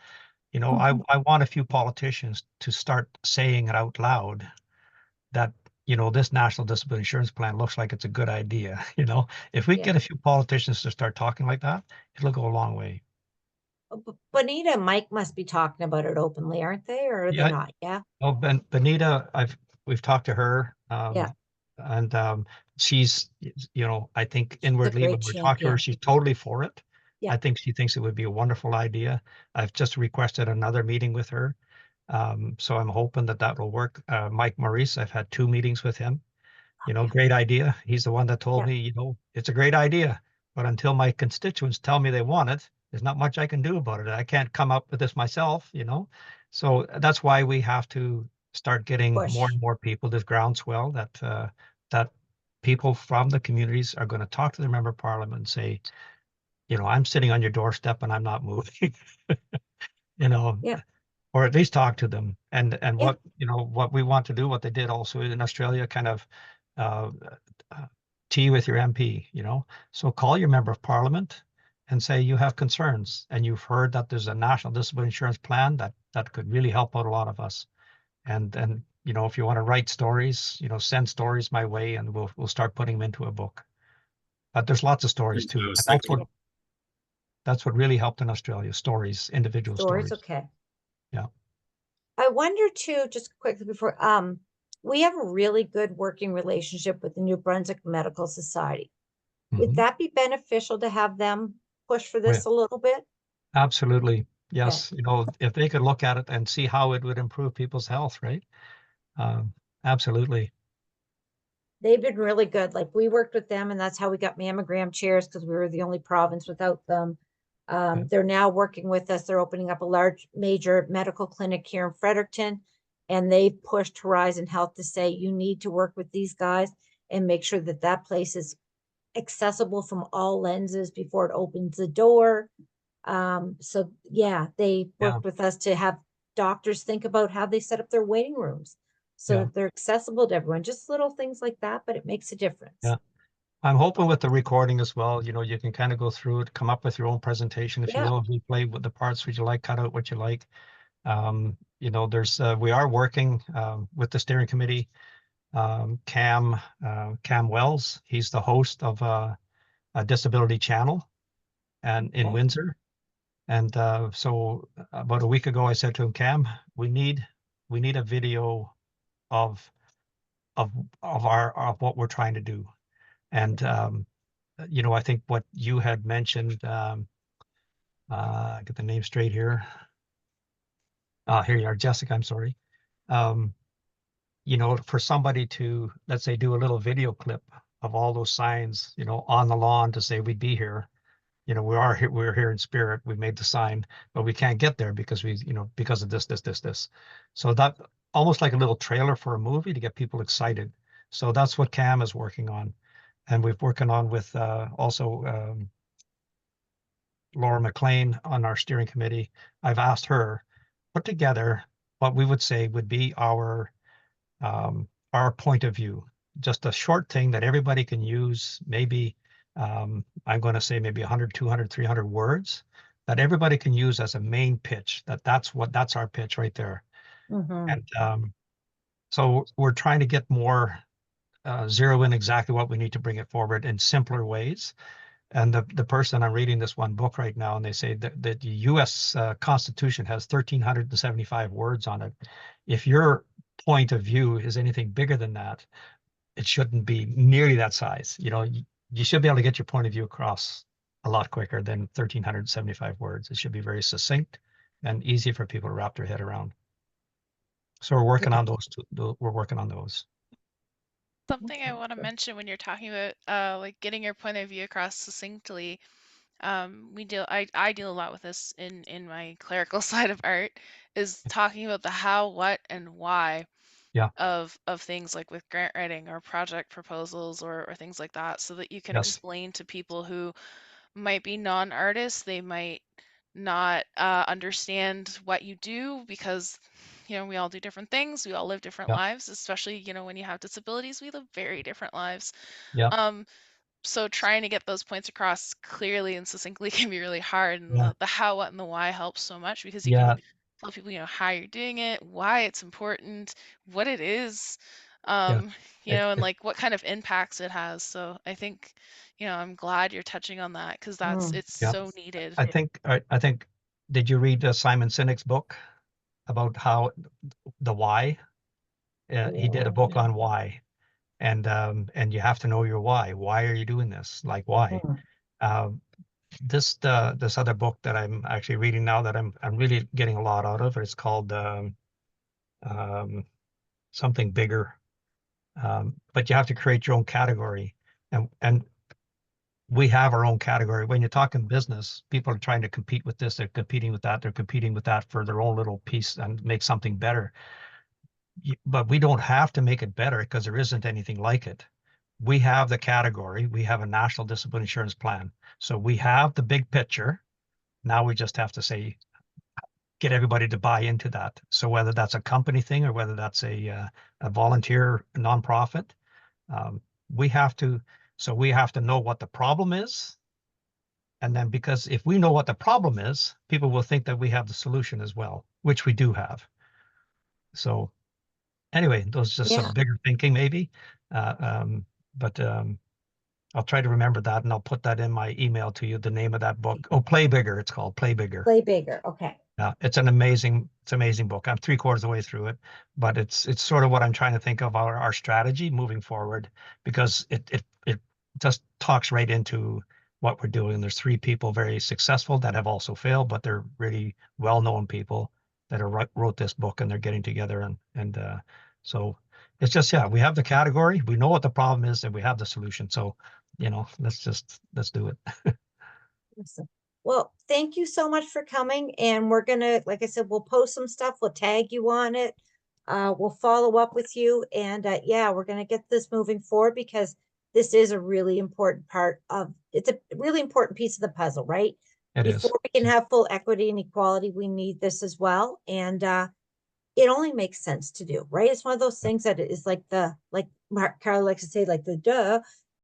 You know, I want a few politicians to start saying it out loud that, you know, this national disability insurance plan looks like it's a good idea. You know, if we get a few politicians to start talking like that, it'll go a long way. Bonita and Mike must be talking about it openly, aren't they? Or are they not? Yeah. Oh, Benita, we've talked to her. Yeah. And she's, you know, I think inwardly when great we talk to her, champion. she's totally for it. Yeah. I think she thinks it would be a wonderful idea. I've just requested another meeting with her. So I'm hoping that will work. Mike Maurice, I've had 2 meetings with him. You know, great idea. He's the one that told me, you know, it's a great idea, but until my constituents tell me they want it, there's not much I can do about it. I can't come up with this myself, you know? So that's why we have to start getting more and more people, this groundswell that people from the communities are going to talk to their member of parliament and say, you know, I'm sitting on your doorstep and I'm not moving, you know, or at least talk to them. And what, you know, what we want to do, what they did also in Australia, kind of tea with your MP, you know, so call your member of parliament and say you have concerns and you've heard that there's a national disability insurance plan that could really help out a lot of us. And you know, if you want to write stories, you know, send stories my way and we'll start putting them into a book. But there's lots of stories too. And that's what really helped in Australia, stories, individual stories. Okay. Yeah. I wonder too, just quickly before, we have a really good working relationship with the New Brunswick Medical Society. Would Mhm. that be beneficial to have them push for Oh, yeah. this a little bit? Absolutely. Yes. You know, if they could look at it and see how it would improve people's health, right? Absolutely. They've been really good. Like we worked with them and that's how we got mammogram chairs because we were the only province without them. They're now working with us. They're opening up a large major medical clinic here in Fredericton. And they've pushed Horizon Health to say, you need to work with these guys and make sure that that place is accessible from all lenses before it opens the door. So yeah, they worked with us to have doctors think about how they set up their waiting rooms so that they're accessible to everyone. Just little things like that, but it makes a difference. Yeah. I'm hoping with the recording as well, you know, you can kind of go through it, come up with your own presentation, if you will, replay with the parts which you like, cut out what you like. You know, there's we are working with the steering committee. Cam Wells, he's the host of a disability channel and in Windsor. And so about a week ago, I said to him, Cam, we need a video of what we're trying to do. And you know, I think what you had mentioned, get the name straight here. Here you are, Jessica, I'm sorry. You know, for somebody to, let's say, do a little video clip of all those signs, you know, on the lawn to say we'd be here. You know, we're here in spirit. We made the sign, but we can't get there because you know, because of this. So that almost like a little trailer for a movie to get people excited. So that's what Cam is working on. And we're working on with also Laura McLean on our steering committee. I've asked her put together what we would say would be our point of view, just a short thing that everybody can use, maybe I'm going to say maybe 100, 200, 300 words that everybody can use as a main pitch, that's our pitch right there. And so we're trying to get more zero in exactly what we need to bring it forward in simpler ways. And the person, I'm reading this one book right now, and they say that the U.S. Constitution has 1,375 words on it. If your point of view is anything bigger than that, it shouldn't be nearly that size. You know, you should be able to get your point of view across a lot quicker than 1,375 words. It should be very succinct and easy for people to wrap their head around. So we're working on those. We're working on those. Something I want to mention when you're talking about like getting your point of view across succinctly. I deal a lot with this in my clerical side of art, is talking about the how, what, and why of things like with grant writing or project proposals or things like that, so that you can explain to people who might be non-artists. They might not understand what you do because, you know, we all do different things. We all live different lives, especially, you know, when you have disabilities, we live very different lives. So trying to get those points across clearly and succinctly can be really hard. And the how, what, and the why helps so much because you can tell people, you know, how you're doing it, why it's important, what it is, you know, and like what kind of impacts it has. So I think, you know, I'm glad you're touching on that because it's so needed. I think, did you read Simon Sinek's book about how the why? He did a book on why. And you have to know your why. Why are you doing this? Like why? This other book that I'm actually reading now that I'm really getting a lot out of. It's called something bigger. But you have to create your own category, and we have our own category. When you're talking business, people are trying to compete with this. They're competing with that. They're competing with that for their own little piece and make something better. But we don't have to make it better because there isn't anything like it. We have the category. We have a national disability insurance plan. So we have the big picture. Now we just have to say, get everybody to buy into that. So whether that's a company thing or whether that's a volunteer nonprofit, we have to know what the problem is. And then because if we know what the problem is, people will think that we have the solution as well, which we do have. So anyway, those just some bigger thinking maybe. But I'll try to remember that and I'll put that in my email to you, the name of that book. Oh, Play Bigger, it's called Play Bigger. Play Bigger, okay. Yeah, it's an amazing it's an amazing book. I'm 3/4 of the way through it, but it's sort of what I'm trying to think of our strategy moving forward, because it just talks right into what we're doing. There's 3 people very successful that have also failed, but they're really well-known people that are wrote this book, and they're getting together, and so it's just, yeah, we have the category, we know what the problem is, and we have the solution. So, let's do it. Awesome. Well, thank you so much for coming, and we're gonna, like I said, we'll post some stuff, we'll tag you on it. We'll follow up with you, and yeah, we're gonna get this moving forward, because this is a really important part of, it's a really important piece of the puzzle, right? It is. Before we can have full equity and equality, we need this as well, and it only makes sense to do, right? It's one of those things that is like Carla likes to say, like the duh,